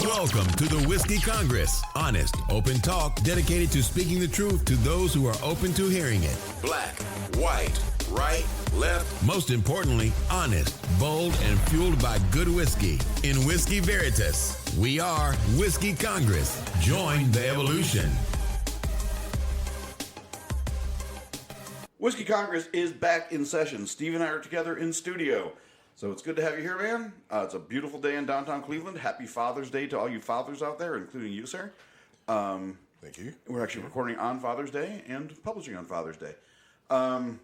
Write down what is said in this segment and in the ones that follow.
Welcome to the Whiskey Congress. Honest, open talk dedicated to speaking the truth to those who are open to hearing it. Black, white, right, left. Most importantly, honest, bold, and fueled by good whiskey. In Whiskey Veritas, we are Whiskey Congress. Join the evolution. Whiskey Congress is back in session. Steve and I are together in studio. So it's good to have you here, man. It's a beautiful day in downtown Cleveland. Happy Father's Day to all you fathers out there, including you, sir. Thank you. We're actually recording on Father's Day and publishing on Father's Day. So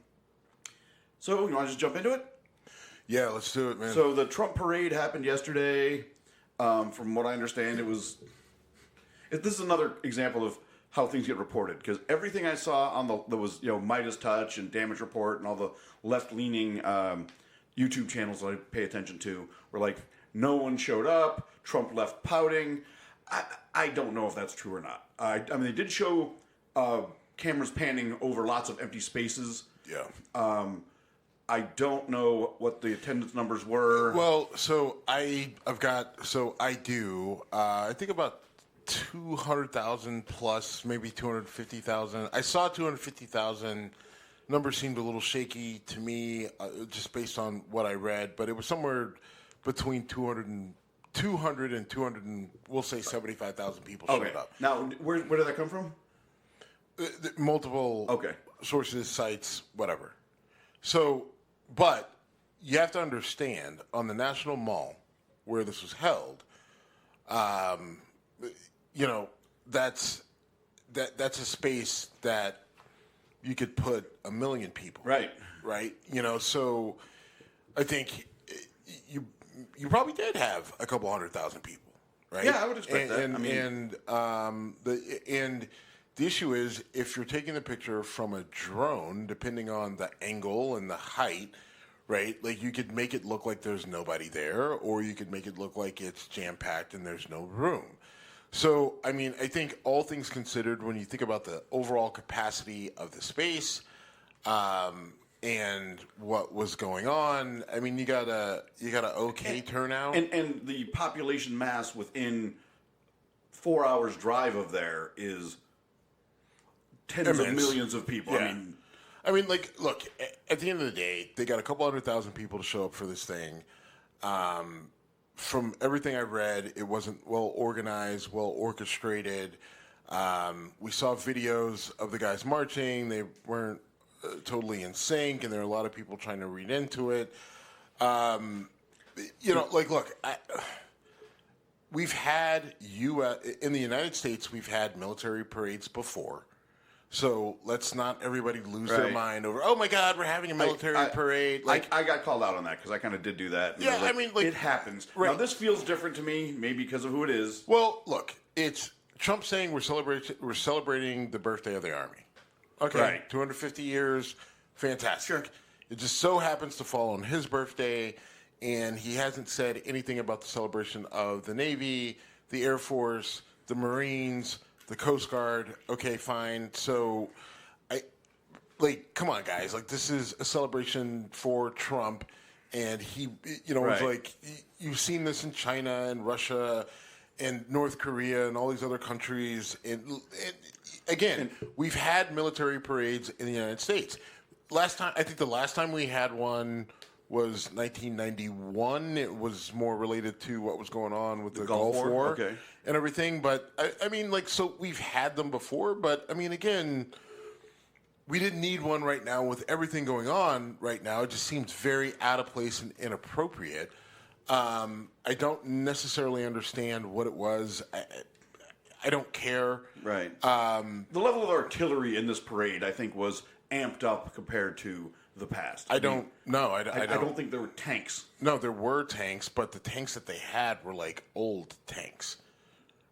you want to just jump into it? Yeah, let's do it, man. So the Trump parade happened yesterday. From what I understand, this is another example of how things get reported, because everything I saw on there was Midas Touch and Damage Report and all the left-leaning YouTube channels that I pay attention to were like, no one showed up, Trump left pouting. I don't know if that's true or not. I mean, they did show cameras panning over lots of empty spaces. Yeah. I don't know what the attendance numbers were. Well, so I think about 200,000 plus, maybe 250,000. I saw 250,000. Number seemed a little shaky to me, just based on what I read, but it was somewhere between 200 and 200 and we'll say 75,000 people showed up. Now, where did that come from? Multiple sources, sites, whatever. So, but you have to understand, on the National Mall where this was held, that's a space that you could put 1 million people. Right. So I think you probably did have a couple 100,000 people, right? Yeah, I would expect that. And the issue is, if you're taking the picture from a drone, depending on the angle and the height, right? Like, you could make it look like there's nobody there, or you could make it look like it's jam-packed and there's no room. So, I mean, I think all things considered, when you think about the overall capacity of the space and what was going on, I mean, you got a turnout, and the population mass within 4 hours drive of there is tens of millions of people. Yeah. I mean, like, look, at the end of the day, they got a couple 100,000 people to show up for this thing. From everything I read, it wasn't well organized, well orchestrated. We saw videos of the guys marching. They weren't totally in sync, and there are a lot of people trying to read into it. We've had in the United States, we've had military parades before. So let's not everybody lose their mind over, oh my God, we're having a military parade. I got called out on that because I kind of did do that. Yeah, it happens. Right. Now, this feels different to me, maybe because of who it is. Well, look, it's Trump saying we're celebrating the birthday of the Army. Okay, right. 250 years, fantastic. Sure. It just so happens to fall on his birthday, and he hasn't said anything about the celebration of the Navy, the Air Force, the Marines, the Coast Guard. Okay, fine. So, come on, guys. Like, this is a celebration for Trump, and he, was like, you've seen this in China and Russia and North Korea and all these other countries. And again, we've had military parades in the United States. I think the last time we had one was 1991. It was more related to what was going on with the Gulf War and everything. But so we've had them before. But I mean, again, we didn't need one right now with everything going on right now. It just seems very out of place and inappropriate. I don't necessarily understand what it was. I don't care. Right. The level of artillery in this parade, I think, was amped up compared to the past. I don't think there were tanks. No, there were tanks, but the tanks that they had were like old tanks.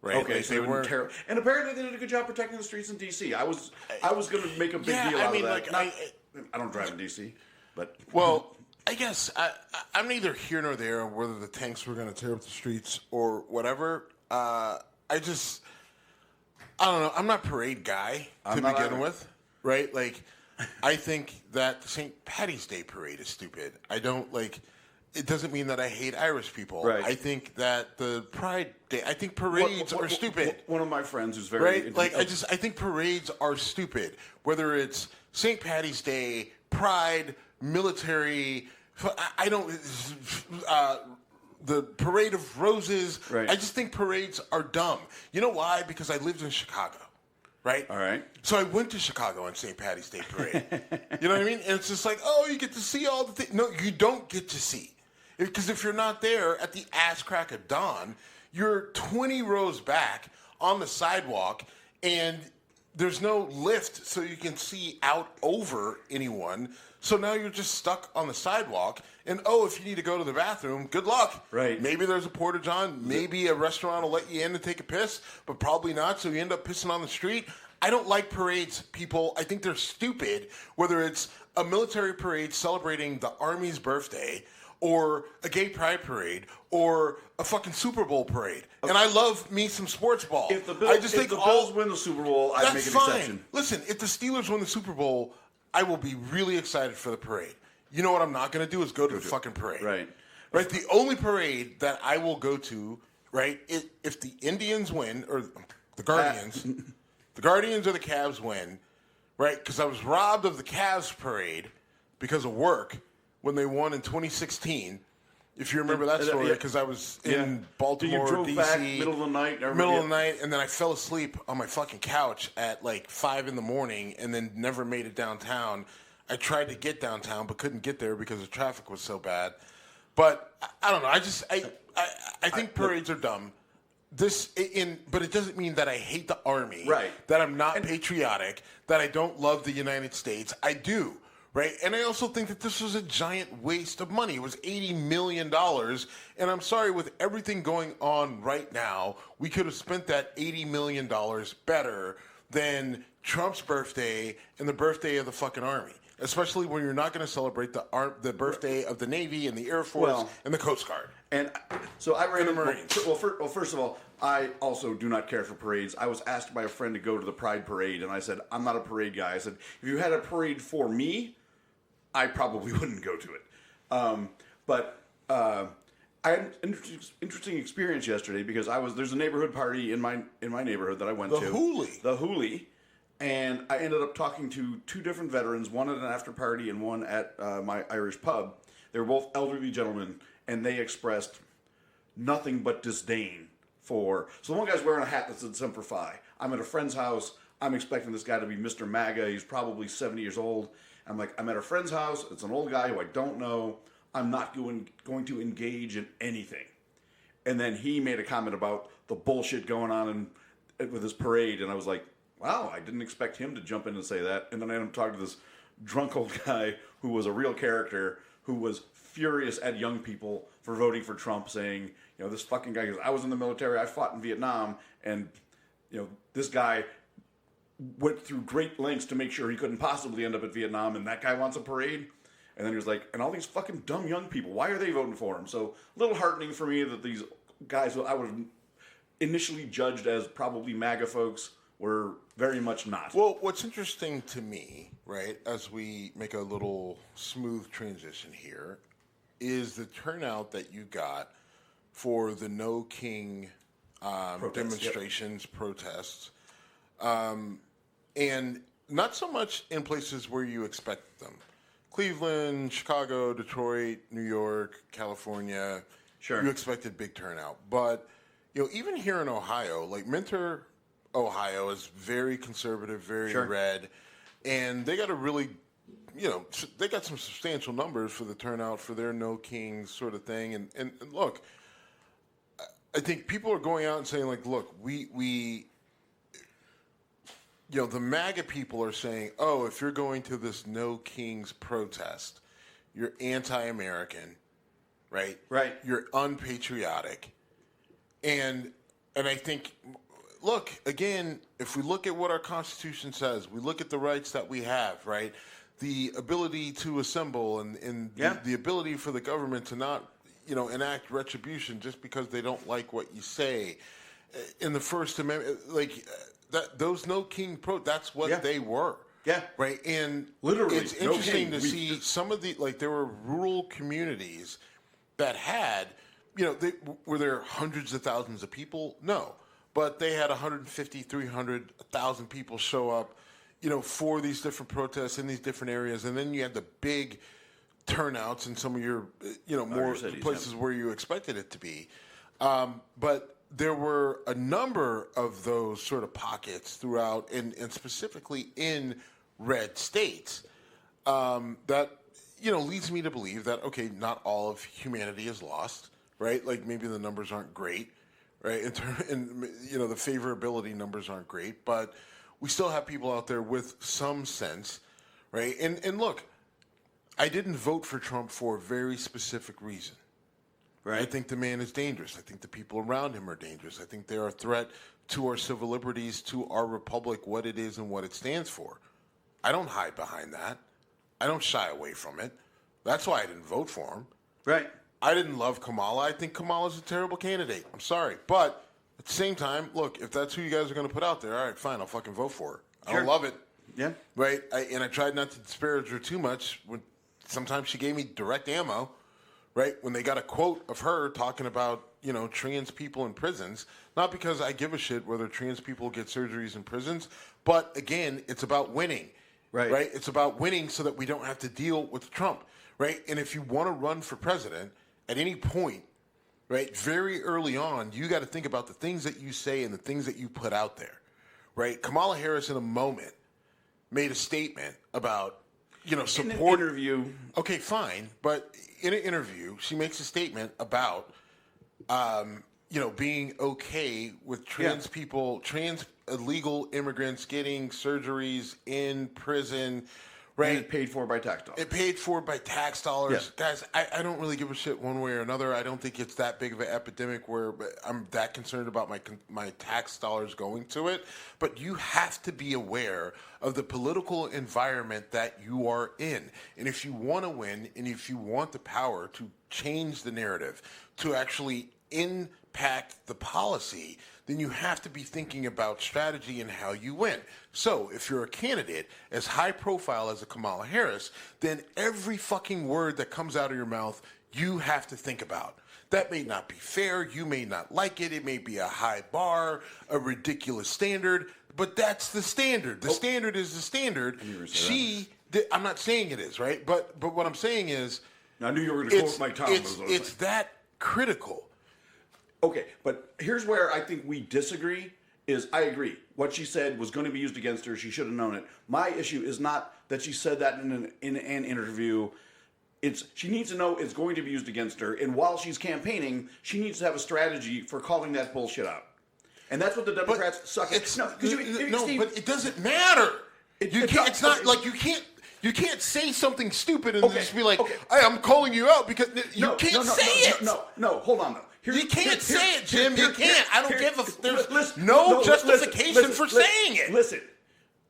Right? Okay, like, so they weren't terrible. And apparently they did a good job protecting the streets in D.C. I was going to make a big deal out of that. I don't drive in D.C., but... Well, I guess I'm neither here nor there on whether the tanks were going to tear up the streets or whatever. I don't know. I'm not a parade guy to begin with, right? Like, I think that the St. Patty's Day parade is stupid. I don't like... it doesn't mean that I hate Irish people. Right. I think that the Pride Day, I think parades are stupid. One of my friends who's very... Right? Like, I think parades are stupid. Whether it's St. Patty's Day, Pride, military, I don't... the Parade of Roses. Right. I just think parades are dumb. You know why? Because I lived in Chicago. Right? All right. So I went to Chicago on St. Patty's Day parade. You know what I mean? And it's just like, oh, you get to see all the things. No, you don't get to see. Because if you're not there at the ass crack of dawn, you're 20 rows back on the sidewalk and there's no lift so you can see out over anyone. So now you're just stuck on the sidewalk. And, oh, if you need to go to the bathroom, good luck. Right. Maybe there's a porta-john. Maybe a restaurant will let you in to take a piss, but probably not, so you end up pissing on the street. I don't like parades, people. I think they're stupid, whether it's a military parade celebrating the Army's birthday or a gay pride parade or a fucking Super Bowl parade. And I love me some sports ball. If the Bills win the Super Bowl, I'd make an exception. Listen, if the Steelers win the Super Bowl, I will be really excited for the parade. You know what I'm not going to do is go to the fucking parade. Right. Right? The only parade that I will go to, right, if the Indians win, or the Guardians, the Guardians or the Cavs win, right, because I was robbed of the Cavs parade because of work when they won in 2016. If you remember that story, because I was in Baltimore, you drove D.C. back middle of the night. Middle of the night, and then I fell asleep on my fucking couch at like 5 in the morning and then never made it downtown. I tried to get downtown but couldn't get there because the traffic was so bad. But I don't know. I think parades are dumb. But it doesn't mean that I hate the Army. Right. That I'm not patriotic. That I don't love the United States. I do. Right. And I also think that this was a giant waste of money. It was $80 million. And I'm sorry, with everything going on right now, we could have spent that $80 million better than Trump's birthday and the birthday of the fucking Army. Especially when you're not going to celebrate the birthday of the Navy and the Air Force and the Coast Guard. And so I ran the Marines. Well, first of all, I also do not care for parades. I was asked by a friend to go to the Pride Parade, and I said, I'm not a parade guy. I said, if you had a parade for me, I probably wouldn't go to it. But I had an interesting experience yesterday because there's a neighborhood party in my neighborhood that I went to. The Hooli. And I ended up talking to two different veterans, one at an after party and one at my Irish pub. They were both elderly gentlemen, and they expressed nothing but disdain for... So the one guy's wearing a hat that said Semper Fi. I'm at a friend's house. I'm expecting this guy to be Mr. MAGA. He's probably 70 years old. I'm like, I'm at a friend's house. It's an old guy who I don't know. I'm not going to engage in anything. And then he made a comment about the bullshit going on with this parade, and I was like, wow, I didn't expect him to jump in and say that. And then I ended up talking to this drunk old guy who was a real character, who was furious at young people for voting for Trump, saying, this fucking guy goes, I was in the military, I fought in Vietnam, and, this guy went through great lengths to make sure he couldn't possibly end up at Vietnam, and that guy wants a parade? And then he was like, and all these fucking dumb young people, why are they voting for him? So a little heartening for me that these guys I would have initially judged as probably MAGA folks were very much not. Well, what's interesting to me, right, as we make a little smooth transition here, is the turnout that you got for the No King demonstrations, protests, and not so much in places where you expect them. Cleveland, Chicago, Detroit, New York, California. Sure. You expected big turnout. But, even here in Ohio, like Minter, Ohio is very conservative, very red, and they got a really, they got some substantial numbers for the turnout for their No Kings sort of thing. And look, I think people are going out and saying, like, look, we the MAGA people are saying, oh, if you're going to this No Kings protest, you're anti-American, right? Right. You're unpatriotic. And I think... Look, again, if we look at what our Constitution says, we look at the rights that we have, right? The ability to assemble and the ability for the government to not, enact retribution just because they don't like what you say. In the First Amendment, those No King that's what they were. Yeah. Right? And literally, it's interesting to see some of there were rural communities that had, were there hundreds of thousands of people? No. But they had 150, 300, 1,000 people show up, for these different protests in these different areas. And then you had the big turnouts in some of your, more cities, places where you expected it to be. But there were a number of those sort of pockets throughout, and specifically in red states, that, leads me to believe that, okay, not all of humanity is lost, right? Like maybe the numbers aren't great, right? And the favorability numbers aren't great, but we still have people out there with some sense, right? And look, I didn't vote for Trump for a very specific reason. Right. I think the man is dangerous. I think the people around him are dangerous. I think they're a threat to our civil liberties, to our republic, what it is and what it stands for. I don't hide behind that. I don't shy away from it. That's why I didn't vote for him. Right. I didn't love Kamala. I think Kamala's a terrible candidate. I'm sorry. But at the same time, look, if that's who you guys are going to put out there, all right, fine, I'll fucking vote for her. I don't love it. Yeah. Right? And I tried not to disparage her too much. Sometimes she gave me direct ammo. Right, when they got a quote of her talking about, trans people in prisons, not because I give a shit whether trans people get surgeries in prisons, but again, it's about winning. Right? It's about winning so that we don't have to deal with Trump. Right? And if you want to run for president at any point, right, very early on, you got to think about the things that you say and the things that you put out there. Right? Kamala Harris, in a moment, made a statement about, support. In an interview. Okay, fine. But in an interview, she makes a statement about, being okay with trans people, trans illegal immigrants getting surgeries in prison, right? And paid for by tax dollars. It paid for by tax dollars. Yeah. Guys, I don't really give a shit one way or another. I don't think it's that big of an epidemic where I'm that concerned about my tax dollars going to it. But you have to be aware of the political environment that you are in. And if you want to win, and if you want the power to change the narrative, to actually impact the policy, then you have to be thinking about strategy and how you win. So if you're a candidate as high profile as a Kamala Harris, then every fucking word that comes out of your mouth, you have to think about. That may not be fair. You may not like it. It may be a high bar, a ridiculous standard, but that's the standard. The standard is the standard. I'm not saying it is, right? But what I'm saying is, I knew you were going to quote Mike Thomas. It's that critical. Okay, but here's where I think we disagree. I agree. What she said was going to be used against her. She should have known it. My issue is not that she said that in an interview. She needs to know it's going to be used against her. And while she's campaigning, she needs to have a strategy for calling that bullshit out. And that's what the Democrats suck at. But it doesn't matter. It's not like you can't say something stupid and just be like, hey, I'm calling you out because you can't say it. No, hold on though. You can't say it, Jim. You can't. I don't give a. There's no justification for saying it. Listen.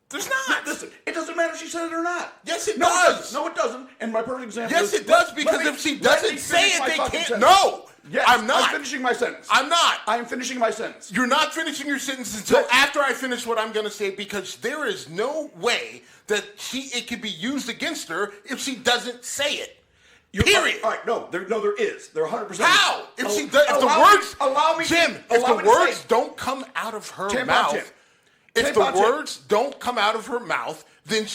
There's not. Listen. It doesn't matter if she said it or not. Yes, it does. No, it doesn't. And my perfect example is. Yes, it does, because if she doesn't say it, they can't. Sentence. No. Yes, I'm not. I'm finishing my sentence. I'm not. I'm finishing my sentence. You're not finishing your sentence until after I finish what I'm going to say, because there is no way that it can be used against her if she doesn't say it. Period. All right, no, there is. There 100%. How? If the words, allow me, Jim, if the words don't come out of her mouth, if the words don't come out of her mouth, then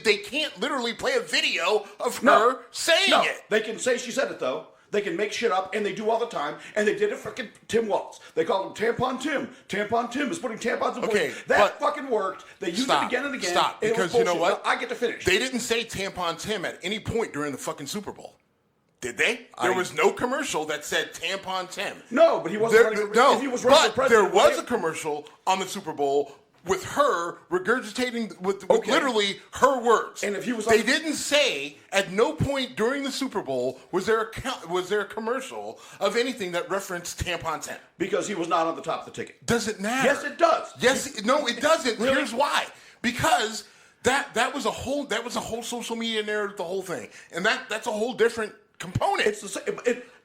they can't literally play a video of her saying it. They can say she said it though. They can make shit up, and they do all the time. And they did it fucking Tim Walz. They called him Tampon Tim. Tampon Tim is putting tampons in okay, that fucking worked. They used it again and again. Stop, because you know what? No, I get to finish. They didn't say Tampon Tim at any point during the fucking Super Bowl. Did they? There was no commercial that said Tampon Tim. No, but he wasn't running for president. But there was a commercial on the Super Bowl with her regurgitating with literally her words. And if he was, they didn't say at no point during the Super Bowl was there a commercial of anything that referenced Tampon Tim, because he was not on the top of the ticket. Does it matter? Yes, it does. Yes, no, it doesn't. Really? Here's why. Because that was a whole social media narrative, the whole thing, and that's a whole different component. It's the same.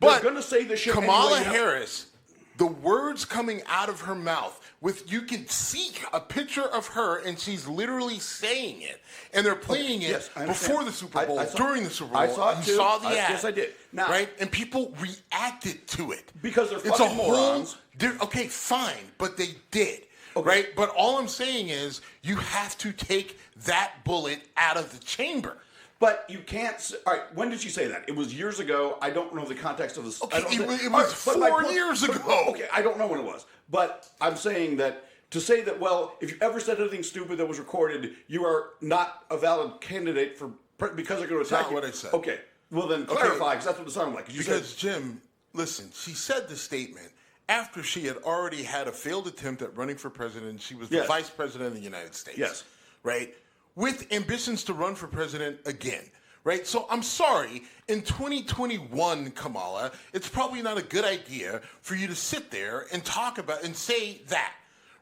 They're going to say this shit. Kamala Harris the words coming out of her mouth, you can see a picture of her, and she's literally saying it, and they're playing it before the Super Bowl, during the Super Bowl. I saw it too. You saw the ad. Yes, I did. Now, right? And people reacted to it. Because they're fucking morons. Okay, fine, but they did. Okay. Right? But all I'm saying is you have to take that bullet out of the chamber. But you can't. All right, when did she say that? It was years ago. I don't know the context of this. Okay, it was 4 years ago. Okay, I don't know when it was. But I'm saying that to say that, well, if you ever said anything stupid that was recorded, you are not a valid candidate for because they're going to attack you. That's not what I said. Okay, well then clarify, because that's what it sounded like. Because Jim, listen, she said the statement after she had already had a failed attempt at running for president. She was the vice president of the United States. Yes. Right? With ambitions to run for president again. Right? So I'm sorry, in 2021, Kamala, it's probably not a good idea for you to sit there and talk about and say that.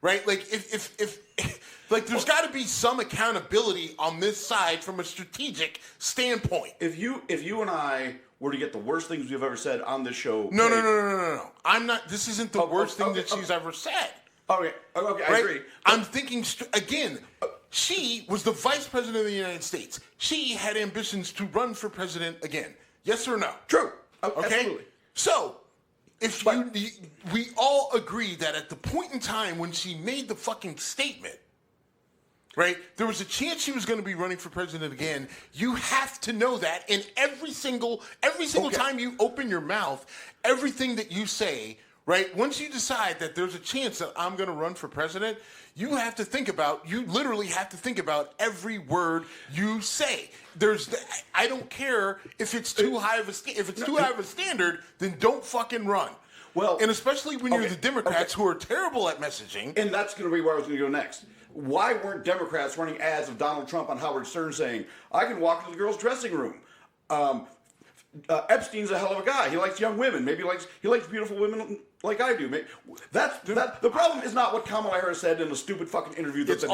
Right? Like if like there's got to be some accountability on this side from a strategic standpoint. If you and I were to get the worst things we've ever said on this show. No. I'm not. This isn't the worst thing that she's ever said. Okay, I agree. I'm thinking again. She was the vice president of the United States. She had ambitions to run for president again. Yes or no? True. Okay. Absolutely. So, we all agree that at the point in time when she made the fucking statement, right, there was a chance she was going to be running for president again. You have to know that, and every single time you open your mouth, everything that you say, right, once you decide that there's a chance that I'm going to run for president, you literally have to think about every word you say. I don't care if it's too high of a standard, then don't fucking run. Well, and especially when you're the Democrats who are terrible at messaging. And that's going to be where I was going to go next. Why weren't Democrats running ads of Donald Trump on Howard Stern saying, "I can walk into the girls' dressing room"? Epstein's a hell of a guy. He likes young women. Maybe he likes beautiful women like I do. The problem is not what Kamala Harris said in a stupid fucking interview. It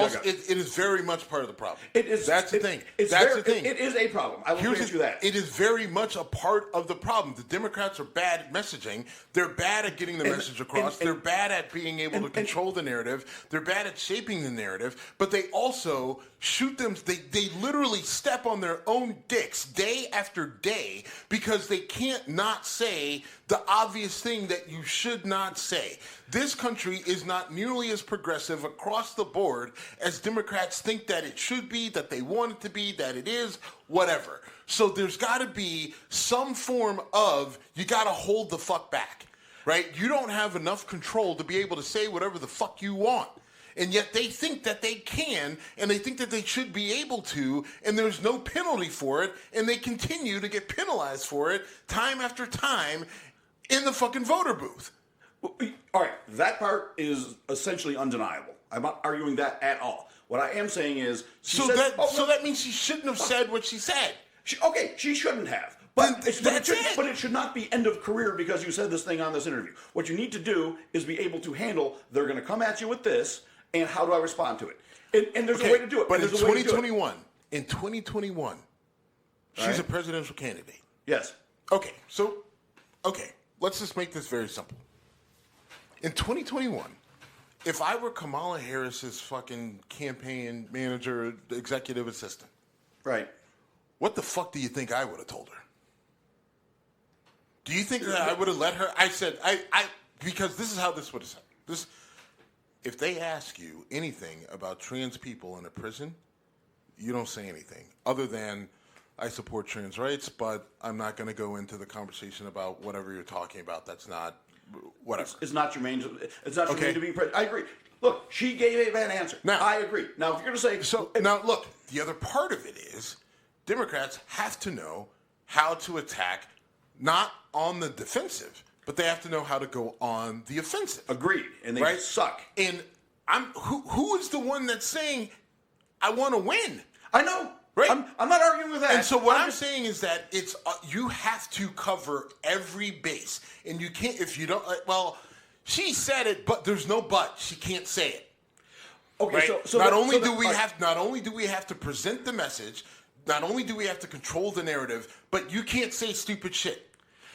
is very much part of the problem. That's the thing. It is a problem. I will grant you that. It is very much a part of the problem. The Democrats are bad at messaging. They're bad at getting the message across. They're bad at being able to control the narrative. They're bad at shaping the narrative. But they also shoot them. They literally step on their own dicks day after day because they can't not say the obvious thing that you should not say. This country is not nearly as progressive across the board as Democrats think that it should be, that they want it to be, that it is, whatever. So there's got to be some form of, you got to hold the fuck back, right? You don't have enough control to be able to say whatever the fuck you want. And yet they think that they can, and they think that they should be able to, and there's no penalty for it, and they continue to get penalized for it time after time in the fucking voter booth. All right, that part is essentially undeniable. I'm not arguing that at all. What I am saying is... that means she shouldn't have said what she said. She shouldn't have. But it should not be end of career because you said this thing on this interview. What you need to do is be able to handle, they're going to come at you with this, and how do I respond to it? And there's a way to do it. But in 2021, she's a presidential candidate. Yes. Okay, let's just make this very simple. In 2021, if I were Kamala Harris's fucking campaign manager, executive assistant, right, what the fuck do you think I would have told her? Do you think that I would have let her? I said, because this is how this would have said. If they ask you anything about trans people in a prison, you don't say anything other than, I support trans rights, but I'm not going to go into the conversation about whatever you're talking about. That's not, whatever. It's not germane to being president. I agree. Look, she gave a bad answer. Now, I agree. Now, if you're going to say... Now, look, the other part of it is Democrats have to know how to attack, not on the defensive, but they have to know how to go on the offensive. Agreed. And they suck. And who is the one that's saying, I want to win? I know. Right? I'm not arguing with that. And so what I'm saying is that it's you have to cover every base, and you can't if you don't. Well, she said it, but there's no but. She can't say it. Okay. Right? So not only do we have to present the message, not only do we have to control the narrative, but you can't say stupid shit.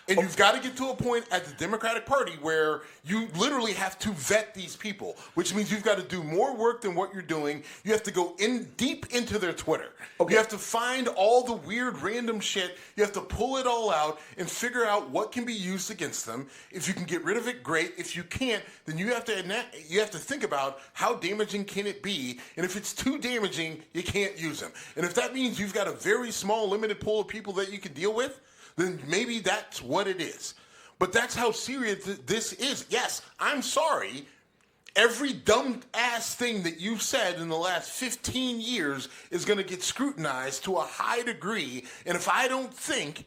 And you've got to get to a point at the Democratic Party where you literally have to vet these people, which means you've got to do more work than what you're doing. You have to go in deep into their Twitter. Okay. You have to find all the weird random shit. You have to pull it all out and figure out what can be used against them. If you can get rid of it, great. If you can't, then you have to think about how damaging can it be. And if it's too damaging, you can't use them. And if that means you've got a very small, limited pool of people that you can deal with, then maybe that's what it is. But that's how serious this is. Yes, I'm sorry. Every dumb-ass thing that you've said in the last 15 years is going to get scrutinized to a high degree. And if I don't think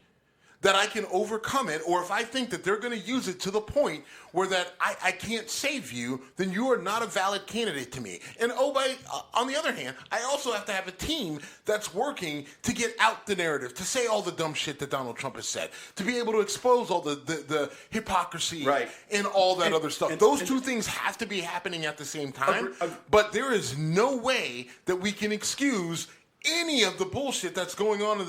that I can overcome it, or if I think that they're going to use it to the point where that I can't save you, then you are not a valid candidate to me. And on the other hand, I also have to have a team that's working to get out the narrative, to say all the dumb shit that Donald Trump has said, to be able to expose all the hypocrisy and all that other stuff. Those two things have to be happening at the same time, but there is no way that we can excuse any of the bullshit that's going on in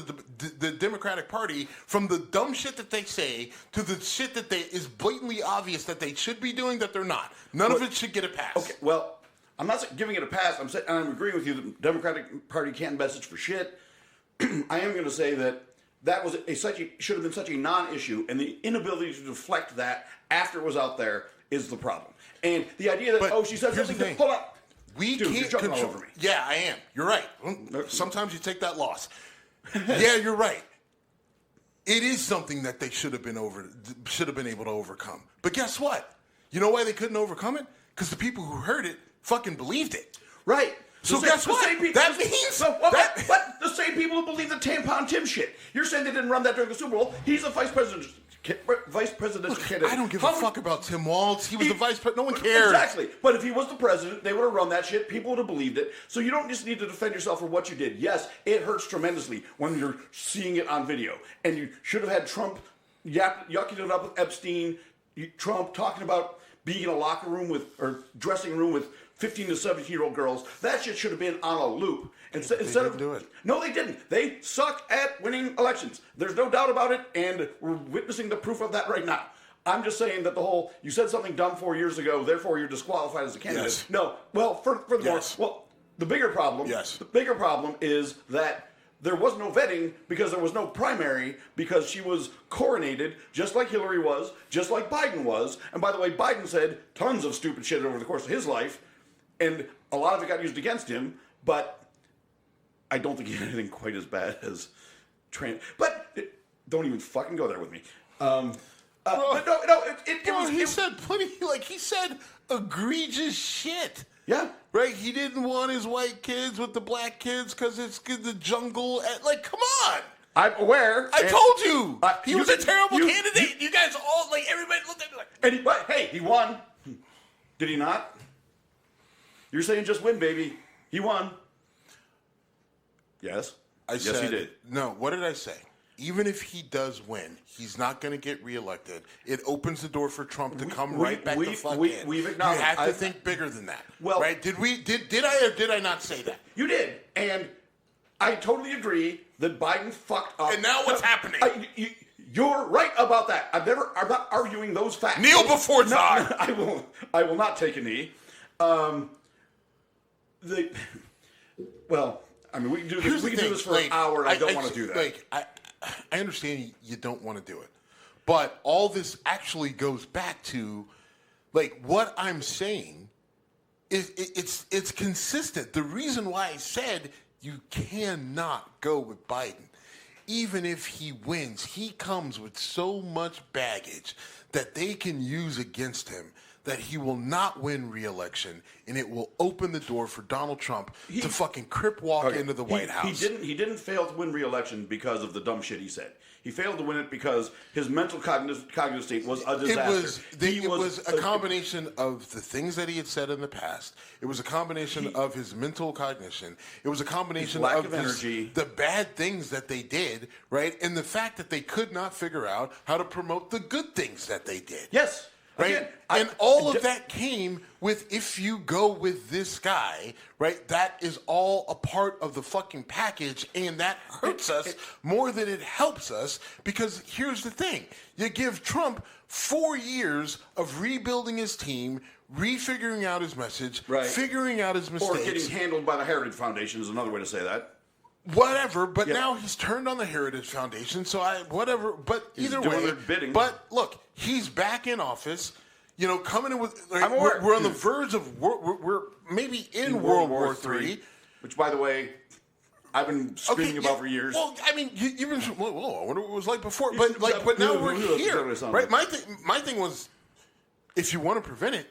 the Democratic Party, from the dumb shit that they say to the shit that is blatantly obvious that they should be doing that they're not. None of it should get a pass. Okay, well, I'm not giving it a pass. I'm agreeing with you. The Democratic Party can't message for shit. I am going to say that was should have been such a non-issue, and the inability to deflect that after it was out there is the problem. And the idea that she said something. Hold on. We Dude, can't you're control. all over me. Yeah, I am. You're right. Sometimes you take that loss. Yeah, you're right. It is something that they should have been able to overcome. But guess what? You know why they couldn't overcome it? Because the people who heard it fucking believed it. Right. So guess what? That means but the same people who believe the tampon Tim shit. You're saying they didn't run that during the Super Bowl. He's a vice presidential candidate. I don't give a fuck about Tim Walz. He was the vice president. No one cares. Exactly. But if he was the president, they would have run that shit. People would have believed it. So you don't just need to defend yourself for what you did. Yes, it hurts tremendously when you're seeing it on video. And you should have had Trump yucking it up with Epstein, Trump talking about being in a locker room or dressing room with 15 to 17-year-old girls. That shit should have been on a loop. Instead didn't do it. No, they didn't. They suck at winning elections. There's no doubt about it, and we're witnessing the proof of that right now. I'm just saying that you said something dumb 4 years ago, therefore you're disqualified as a candidate. Yes. No. Well, furthermore, the bigger problem is that there was no vetting because there was no primary, because she was coronated just like Hillary was, just like Biden was. And by the way, Biden said tons of stupid shit over the course of his life, and a lot of it got used against him, but I don't think he had anything quite as bad as But don't even fucking go there with me. He said plenty. He said egregious shit. Yeah. Right. He didn't want his white kids with the black kids because it's the jungle. Come on. I'm aware. I told you. He was a terrible candidate. You guys all everybody looked at me hey, he won. Did he not? You're saying just win, baby. He won. Yes. Yes, he did. No, what did I say? Even if he does win, he's not going to get reelected. It opens the door for Trump to come right back the fuck in. We've acknowledged. You have to think bigger than that. Well, right? Did I or did I not say that? You did, and I totally agree that Biden fucked up. And now what's happening? You're right about that. I'm not arguing those facts. Kneel before Tsar. I will not take a knee. We can do this. We can do this for an hour. And I don't want to do that. I understand you don't want to do it, but all this actually goes back to, what I'm saying is it's consistent. The reason why I said you cannot go with Biden, even if he wins, he comes with so much baggage that they can use against him, that he will not win re-election, and it will open the door for Donald Trump to fucking crip walk into the White House. He didn't fail to win re-election because of the dumb shit he said. He failed to win it because his mental cognitive state was a disaster. It was a combination of the things that he had said in the past. It was a combination of his mental cognition. It was a combination of energy, the bad things that they did, right? And the fact that they could not figure out how to promote the good things that they did. Yes. right? Again, and all of that came with, if you go with this guy, right, that is all a part of the fucking package, and that hurts us more than it helps us, because here's the thing. You give Trump 4 years of rebuilding his team, refiguring out his message, figuring out his mistakes. Or getting handled by the Heritage Foundation is another way to say that. Whatever, but now he's turned on the Heritage Foundation, so whatever. But either way, bidding. But look, he's back in office. You know, coming in with. Like, I'm aware. We're on the verge of. We're maybe in World War III. Which, by the way, I've been screaming about for years. Well, I mean, you've been. Whoa, I wonder what it was like before. But now we're here, right? My thing was, if you want to prevent it,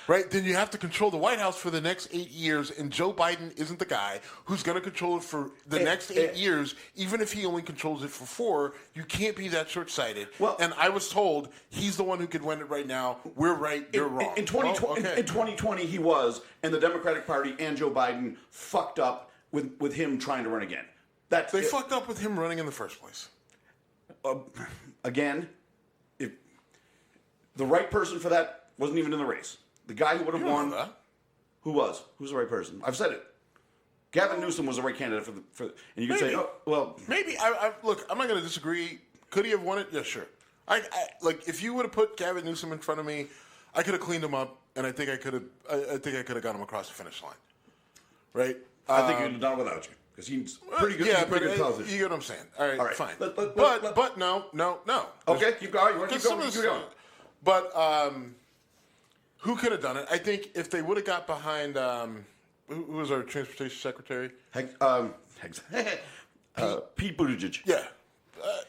right, then you have to control the White House for the next 8 years, and Joe Biden isn't the guy who's going to control it for the next 8 years, even if he only controls it for 4. You can't be that short-sighted. Well, and I was told he's the one who could win it right now. We're right, you're wrong. In 2020, he was, and the Democratic Party and Joe Biden fucked up with him trying to run again. They fucked up with him running in the first place. Again, if the right person for that wasn't even in the race. The guy who would have won. Who was? Who's the right person? I've said it. Gavin Newsom was the right candidate for and you can say, oh, well, maybe. Look, I'm not going to disagree. Could he have won it? Yeah, sure. Like if you would have put Gavin Newsom in front of me, I could have cleaned him up, and I think I could have. I think I could have got him across the finish line. Right. I think you'd have done it without you because he's pretty good. Yeah, pretty good politician. You get what I'm saying? All right. Fine. But no. Okay, keep going. You want to keep going? But who could have done it? I think if they would have got behind, who was our transportation secretary? Pete Buttigieg. Yeah,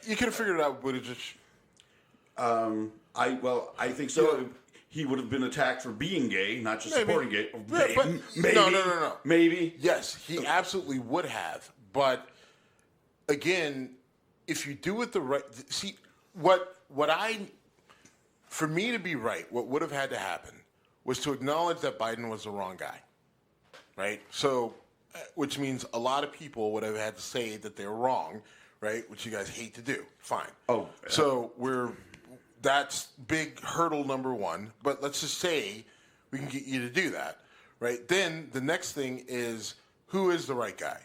you could have figured it out with Buttigieg. I think so. He, he would have been attacked for being gay, not just supporting gay. Maybe. No. Maybe. Yes, he absolutely would have. But again, if you do it the right, see for me to be right, what would have had to happen was to acknowledge that Biden was the wrong guy, right? So, which means a lot of people would have had to say that they're wrong, right? Which you guys hate to do. Fine. Oh. Yeah. So that's big hurdle number one. But let's just say we can get you to do that, right? Then the next thing is, who is the right guy?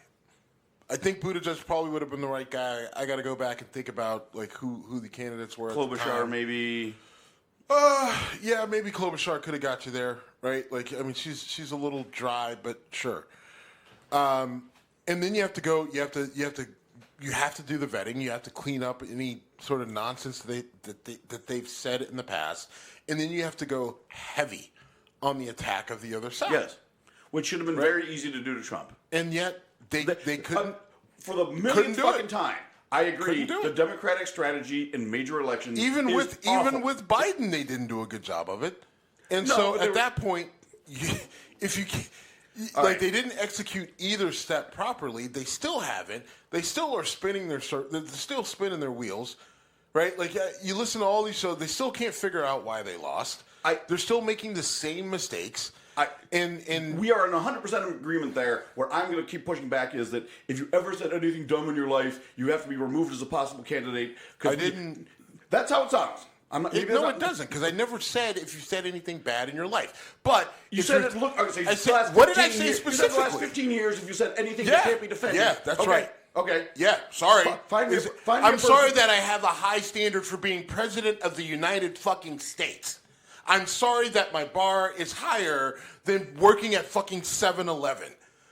I think Buttigieg probably would have been the right guy. I got to go back and think about like who the candidates were. Klobuchar, maybe. Yeah, maybe Klobuchar could have got you there, right? Like, I mean, she's a little dry, but sure. And then you have to go. You have to do the vetting. You have to clean up any sort of nonsense that they've said in the past, and then you have to go heavy on the attack of the other side. Yes, which should have been very easy to do to Trump, and yet they couldn't. For the millionth fucking time. I agree. The Democratic strategy in major elections even with Biden, they didn't do a good job of it. And so at that point, if you like, they didn't execute either step properly. They still haven't. They still are spinning they're still spinning their wheels, right? Like you listen to all these shows, they still can't figure out why they lost. They're still making the same mistakes. And we are in 100% agreement there. Where I'm going to keep pushing back is that if you ever said anything dumb in your life, you have to be removed as a possible candidate. I didn't. That's how it sounds. It doesn't, because I never said if you said anything bad in your life. But you said it. Look, what did I say specifically? You said the last 15 years. If you said anything that can't be defended. Yeah, that's right. Okay. Yeah. Sorry. I'm sorry that I have a high standard for being president of the United fucking States. I'm sorry that my bar is higher than working at fucking 7-Eleven,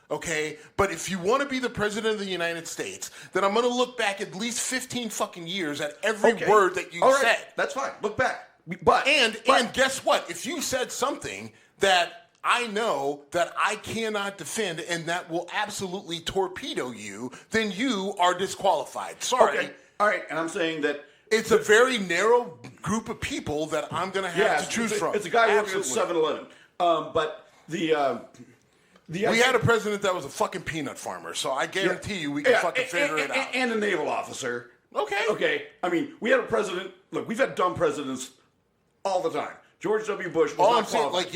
okay? But if you want to be the president of the United States, then I'm going to look back at least 15 fucking years at every word that you said. That's fine. Look back. And guess what? If you said something that I know that I cannot defend and that will absolutely torpedo you, then you are disqualified. Sorry. Okay. All right. And I'm saying that it's a very narrow group of people that I'm going to have to choose from. It's a guy working at 7-Eleven. But we had a president that was a fucking peanut farmer, so I guarantee you we can fucking figure it out. And a naval officer. Okay. Okay. I mean, we had a president. Look, we've had dumb presidents all the time. George W. Bush was All not I'm saying, qualified.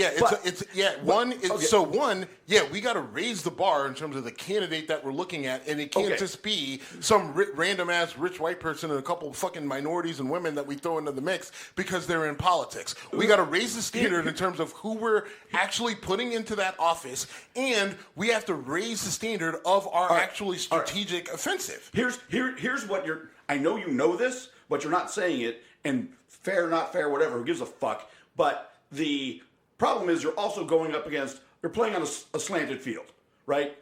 we got to raise the bar in terms of the candidate that we're looking at, and it can't just be some random ass rich white person and a couple of fucking minorities and women that we throw into the mix because they're in politics. We got to raise the standard in terms of who we're actually putting into that office, and we have to raise the standard of our actually strategic offensive. Here's what you're. I know you know this, but you're not saying it. And fair, not fair, whatever. Who gives a fuck? But the problem is you're also going up against. You're playing on a slanted field, right?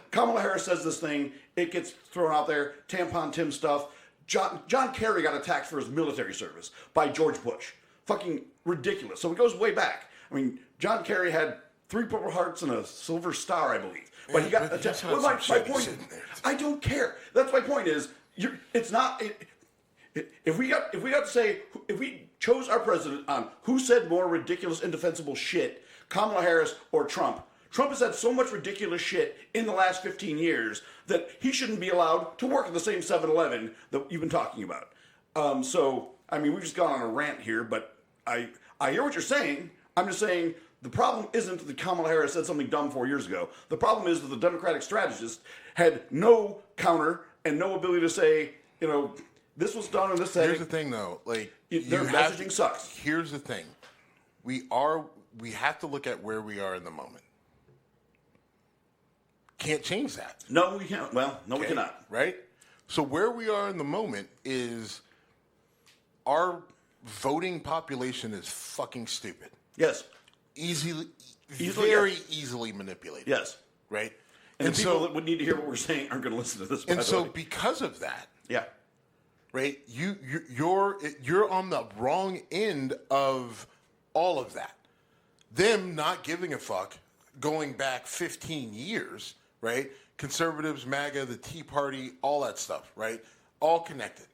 Kamala Harris says this thing. It gets thrown out there. Tampon Tim stuff. John Kerry got attacked for his military service by George Bush. Fucking ridiculous. So it goes way back. I mean, John Kerry had 3 Purple Hearts and a Silver Star, I believe. But he got attacked. Well, my point. I don't care. That's my point. Is it's not. If we chose our president on who said more ridiculous, indefensible shit, Kamala Harris or Trump has said so much ridiculous shit in the last 15 years that he shouldn't be allowed to work at the same 7-Eleven that you've been talking about. So, I mean, we've just gone on a rant here, but I hear what you're saying. I'm just saying the problem isn't that Kamala Harris said something dumb 4 years ago. The problem is that the Democratic strategist had no counter and no ability to say, this was done in this setting. Here's the thing, though. Their messaging sucks. Here's the thing. We have to look at where we are in the moment. Can't change that. No, we can't. Well, no, we cannot. Right? So where we are in the moment is our voting population is fucking stupid. Yes. Very easily manipulated. Yes. Right? And the people that would need to hear what we're saying aren't going to listen to this. And so because of that, right, you're on the wrong end of all of that. Them not giving a fuck, going back 15 years, right? Conservatives, MAGA, the Tea Party, all that stuff, right? All connected.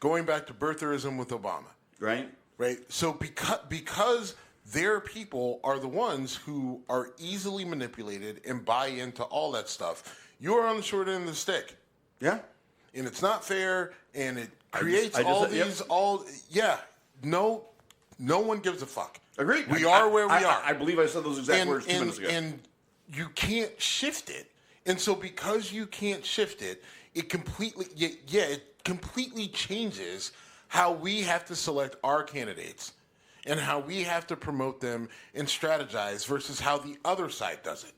Going back to birtherism with Obama. Right. Right? So because their people are the ones who are easily manipulated and buy into all that stuff, you're on the short end of the stick. Yeah. And it's not fair, and it creates no one gives a fuck. Agreed. We are where we are. I believe I said those exact words 2 minutes ago. And you can't shift it. And so because you can't shift it, it completely changes how we have to select our candidates and how we have to promote them and strategize versus how the other side does it.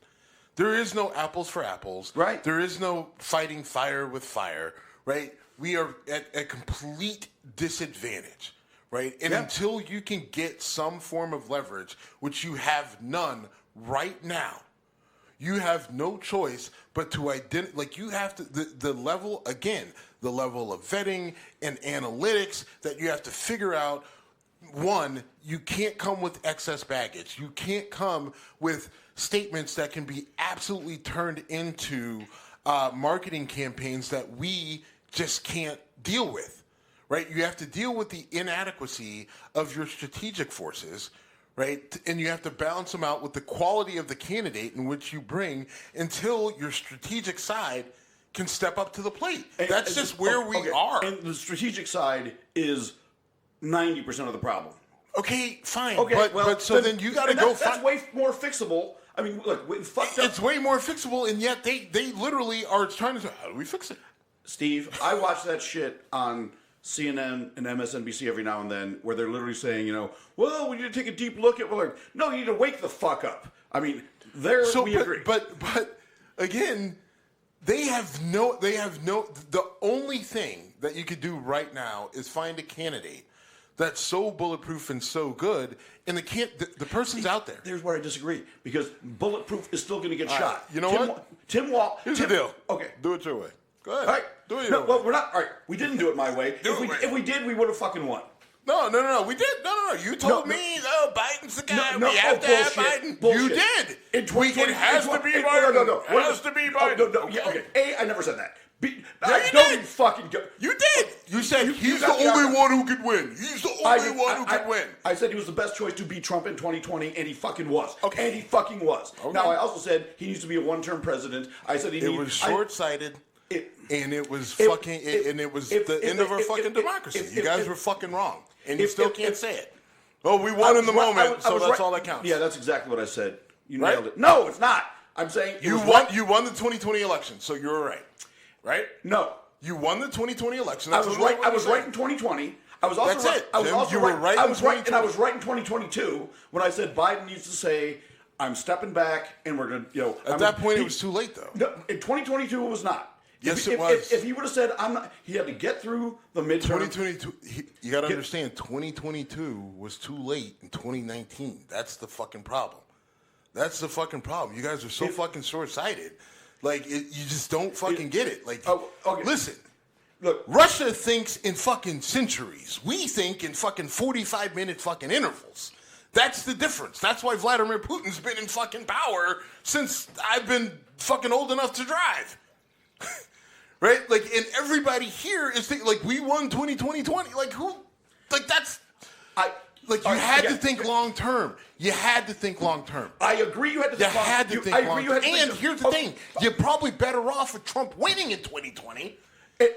There is no apples for apples. Right. There is no fighting fire with fire. Right. We are at a complete disadvantage. Right. And until you can get some form of leverage, which you have none right now, you have no choice but to identify. Like you have to the level of vetting and analytics that you have to figure out. One, you can't come with excess baggage. You can't come with statements that can be absolutely turned into marketing campaigns that we just can't deal with, right? You have to deal with the inadequacy of your strategic forces, right? And you have to balance them out with the quality of the candidate in which you bring until your strategic side can step up to the plate. That's just where we are. And the strategic side is 90% of the problem. Okay, fine. Okay, but then you got to go. That's way more fixable. I mean, look, fucked up. It's way more fixable, and yet they literally are trying to say, how do we fix it? Steve, I watch that shit on CNN and MSNBC every now and then where they're literally saying, well, we need to take a deep look at no, you need to wake the fuck up. I mean, we agree. But again, the only thing that you could do right now is find a candidate that's so bulletproof and so good, and the person's out there. Here's where I disagree, because bulletproof is still going to get shot. You know what? Here's the deal. Okay. Do it your way. Go ahead. All right. Do it your way. Well, we're not. All right. We didn't do it my way. If we did, we would have fucking won. No. We did. No. You told me, Biden's the guy. We have to have Biden. Bullshit. You did. It has to be Biden. No. It has to be Biden. No. Yeah, okay. I never said that. You fucking go. You did. You said he's the only one who could win. He's the only one who could win. I said he was the best choice to beat Trump in 2020, and he fucking was. Okay. And he fucking was. Okay. Now, I also said he needs to be a one-term president. I said it was short-sighted. And it was the end of our fucking democracy. You guys were fucking wrong. And you still can't say it. Oh, we won in the moment, so that's all that counts. Yeah, that's exactly what I said. You nailed it. No, it's not. I'm saying you won. You won the 2020 election, so you're right. Right? No, you won the 2020 election. I was right. I was right in 2020. I was also That's right. it. I was also you were right. I was right, and I was right in 2022 when I said Biden needs to say, "I'm stepping back," and we're going to, At that point, it was too late, though. No, in 2022, it was not. Yes, it was. If he would have said, "I'm not," he had to get through the midterm. 2022. You got to understand, 2022 was too late in 2019. That's the fucking problem. That's the fucking problem. You guys are so fucking short-sighted. Like, you just don't fucking get it. Like, okay. Listen. Look, Russia thinks in fucking centuries. We think in fucking 45-minute fucking intervals. That's the difference. That's why Vladimir Putin's been in fucking power since I've been fucking old enough to drive. Right? Like, and everybody here is thinking, like, we won 2020. Like, who? Like, that's... Like, you had to think long term. You had to think long term. I agree you had to think long term. You had to think long term. And here's the thing. You're probably better off with Trump winning in 2020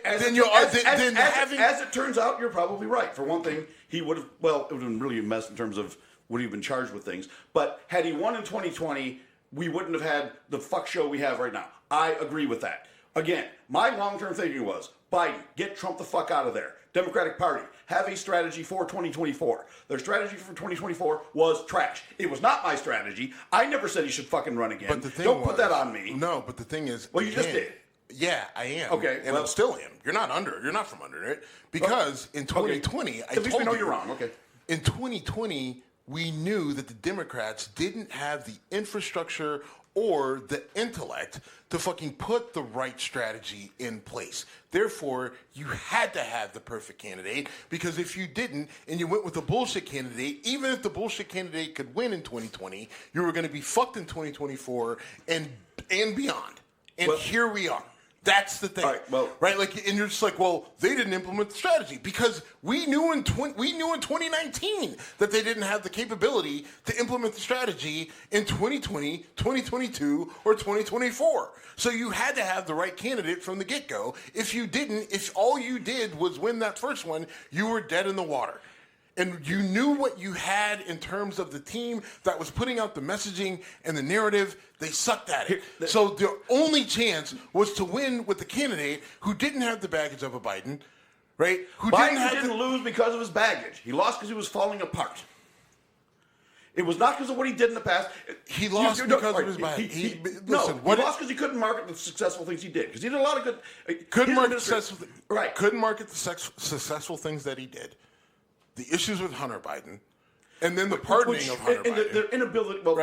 as it turns out, you're probably right. For one thing, he would have, well, it would have been really a mess in terms of would he have been charged with things. But had he won in 2020, we wouldn't have had the fuck show we have right now. I agree with that. Again, my long-term thinking was, Biden, get Trump the fuck out of there. Democratic Party, have a strategy for 2024. Their strategy for 2024 was trash. It was not my strategy. I never said he should fucking run again. But the thing Don't put that on me. No, but the thing is... Well, you just did. Yeah, I am. Okay. And I still am. You're not from under it. Because in 2020, At least we know you're wrong. Okay. In 2020, we knew that the Democrats didn't have the infrastructure or the intellect to fucking put the right strategy in place. Therefore, you had to have the perfect candidate, because if you didn't and you went with a bullshit candidate, even if the bullshit candidate could win in 2020, you were going to be fucked in 2024 and beyond. And here we are. That's the thing, right? Like, and you're just like, well, they didn't implement the strategy because we knew in 2019 that they didn't have the capability to implement the strategy in 2020, 2022, or 2024. So you had to have the right candidate from the get-go. If you didn't, if all you did was win that first one, you were dead in the water. And you knew what you had in terms of the team that was putting out the messaging and the narrative. They sucked at it. So the only chance was to win with the candidate who didn't have the baggage of a Biden, right? Biden didn't lose because of his baggage. He lost because he was falling apart. It was not because of what he did in the past. He lost because of his baggage. He lost because he couldn't market the successful things he did. Because he did a lot of good. Couldn't market the successful things that he did. The issues with Hunter Biden, and then the pardoning of Hunter Biden. Their inability, but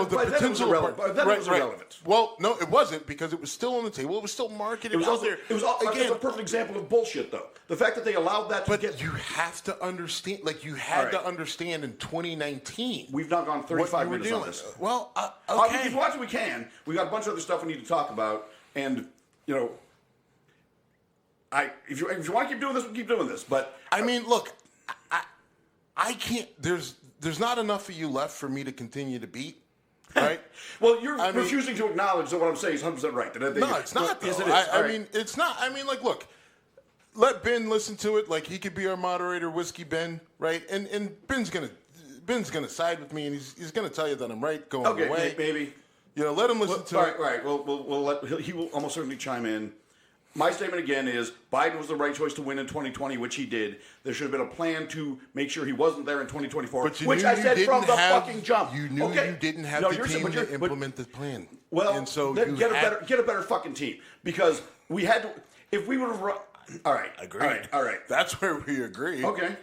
the potential that was irrelevant. Well, no, it wasn't, because it was still on the table. It was still marketed out there. It was a perfect example of bullshit, though. The fact that they allowed that to get... But you have to understand, to understand in 2019... We've now gone 35 minutes on this. Well, okay. If you watch it, we can. We've got a bunch of other stuff we need to talk about, and, if you want to keep doing this, we'll keep doing this, but... I mean, look... I can't. There's not enough of you left for me to continue to beat, right? Well, you're refusing to acknowledge that what I'm saying is 100% right. No, it's not. Yes, it is. I mean, it's not. I mean, like, look, let Ben listen to it. Like, he could be our moderator, Whiskey Ben, right? And Ben's gonna side with me, and he's gonna tell you that I'm right going away. Okay, maybe. Let him listen to it. All right. Well, he will almost certainly chime in. My statement again is Biden was the right choice to win in 2020, which he did. There should have been a plan to make sure he wasn't there in 2024, which I said from the fucking jump. You knew you didn't have the team to implement the plan. Well, and so then get a better fucking team, because we had to. If we would have run, all right, agreed. All right, that's where we agree. Okay,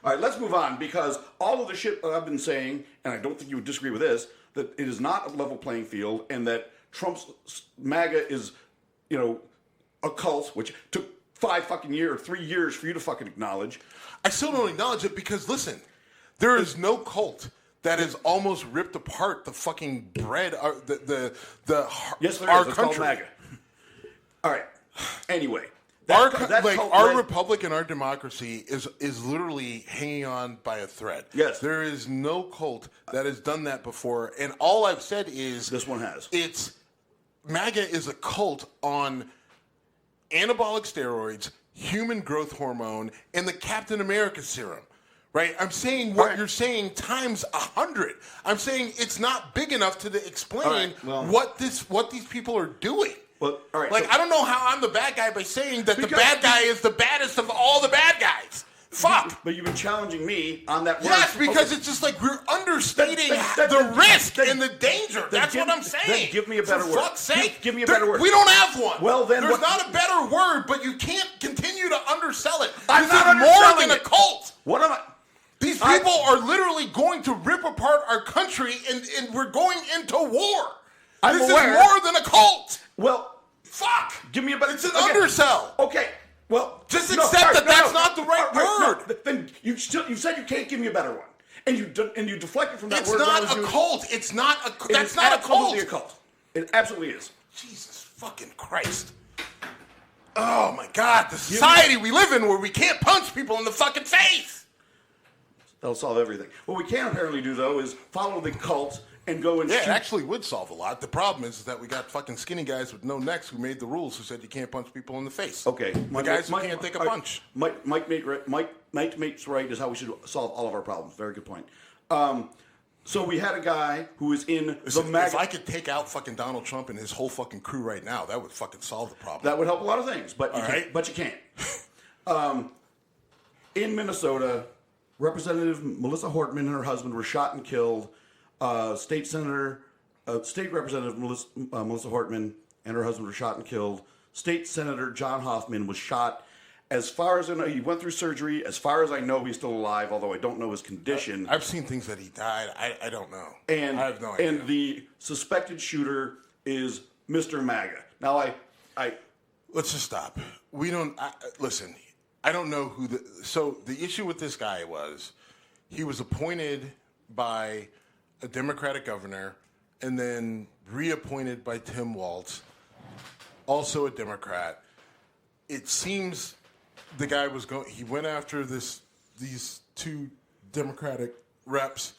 all right. Let's move on, because all of the shit that I've been saying, and I don't think you would disagree with this, that it is not a level playing field, and that Trump's MAGA is, a cult, which took 3 years for you to fucking acknowledge. I still don't acknowledge it, because listen, there is no cult that has almost ripped apart the fucking bread, yes, there our is. It's country. called MAGA. All right. Anyway, our republic and our democracy is literally hanging on by a thread. Yes, there is no cult that has done that before, and all I've said is this one has. It's MAGA is a cult on anabolic steroids, human growth hormone, and the Captain America serum, Right? I'm saying what you're saying times 100. I'm saying it's not big enough to explain what these people are doing. Well, all right. Like, I don't know how I'm the bad guy by saying that the bad guy is the baddest of all the bad guys. Fuck. But you've been challenging me on that word. Yes, because it's just like we're understating the risk and the danger. That's what I'm saying. Then give me a better word. For fuck's sake. Give me a better word. We don't have one. Well, then there's not a better word, but you can't continue to undersell it. I'm not underselling more than it. a cult. What am I? These people are literally going to rip apart our country, and we're going into war. This is more than a cult. Well, fuck. Give me a better. It's an undersell. Okay. Well, just accept that's not the right word. No, then you said you can't give me a better one, and you deflected from that it's word. It's not a cult. It's not a. That's not a cult. It's absolutely a cult. It absolutely is. Jesus fucking Christ. Oh my God, the society we live in where we can't punch people in the fucking face. That'll solve everything. What we can apparently do, though, is follow the cult and go and shoot. It actually would solve a lot. The problem is that we got fucking skinny guys with no necks who made the rules who said you can't punch people in the face. Okay. The guys who can't take a punch. Mike makes right is how we should solve all of our problems. Very good point. So we had a guy who was in the MAGA. If I could take out fucking Donald Trump and his whole fucking crew right now, that would fucking solve the problem. That would help a lot of things, but you can't. In Minnesota, Representative Melissa Hortman and her husband were shot and killed. State Representative Melissa Hortman and her husband were shot and killed. State Senator John Hoffman was shot. As far as I know, he went through surgery. As far as I know, he's still alive, although I don't know his condition. I've seen things that he died. I don't know. And I have no idea. And the suspected shooter is Mr. MAGA. Now, let's just stop. We don't listen. I don't know who so the issue with this guy was he was appointed by a Democratic governor and then reappointed by Tim Walz, also a Democrat. It seems the guy was he went after these two Democratic reps.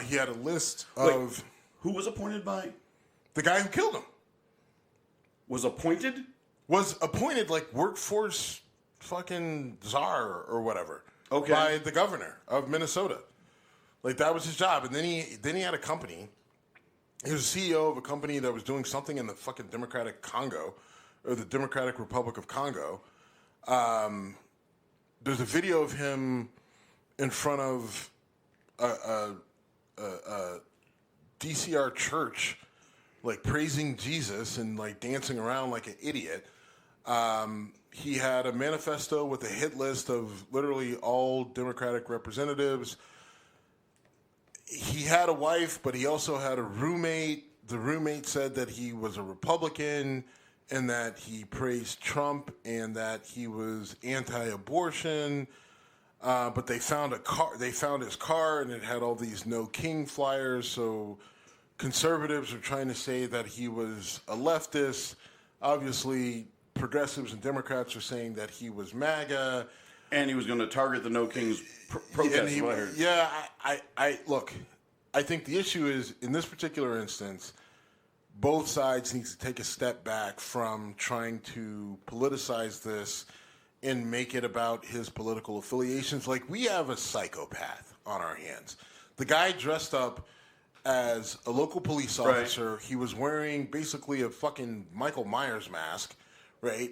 He had a list of who was appointed by the guy who killed him. Was appointed like workforce fucking czar or whatever. Okay. By the governor of Minnesota. Like that was his job. And then he had a company. He was the CEO of a company that was doing something in the fucking Democratic Congo or the Democratic Republic of Congo. There's a video of him in front of a DCR church, like praising Jesus and like dancing around like an idiot. He had a manifesto with a hit list of literally all Democratic representatives. He had a wife, but he also had a roommate. The roommate said that he was a Republican and that he praised Trump and that he was anti-abortion. But they found a car. They found his car, and it had all these "No King" flyers. So conservatives are trying to say that he was a leftist. Obviously, progressives and Democrats are saying that he was MAGA. And he was going to target the No Kings protests. I look. I think the issue is, in this particular instance, both sides need to take a step back from trying to politicize this and make it about his political affiliations. Like, we have a psychopath on our hands. The guy dressed up as a local police officer. Right. He was wearing basically a fucking Myers mask, right?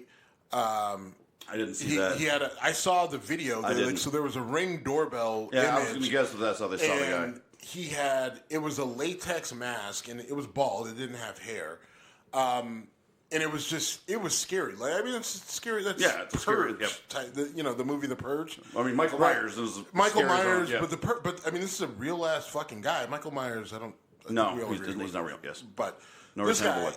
I didn't see that. I saw the video. So there was a Ring doorbell image. I was going to guess that's how they saw the guy. It was a latex mask, and it was bald. It didn't have hair. And it was scary. Like, I mean, it's scary. That's it's Purge. Scary. Yep. The movie The Purge. I mean, Michael Myers is Michael Myers, but I mean, this is a real ass fucking guy. Michael Myers, he's not real. Yes, but no, this guy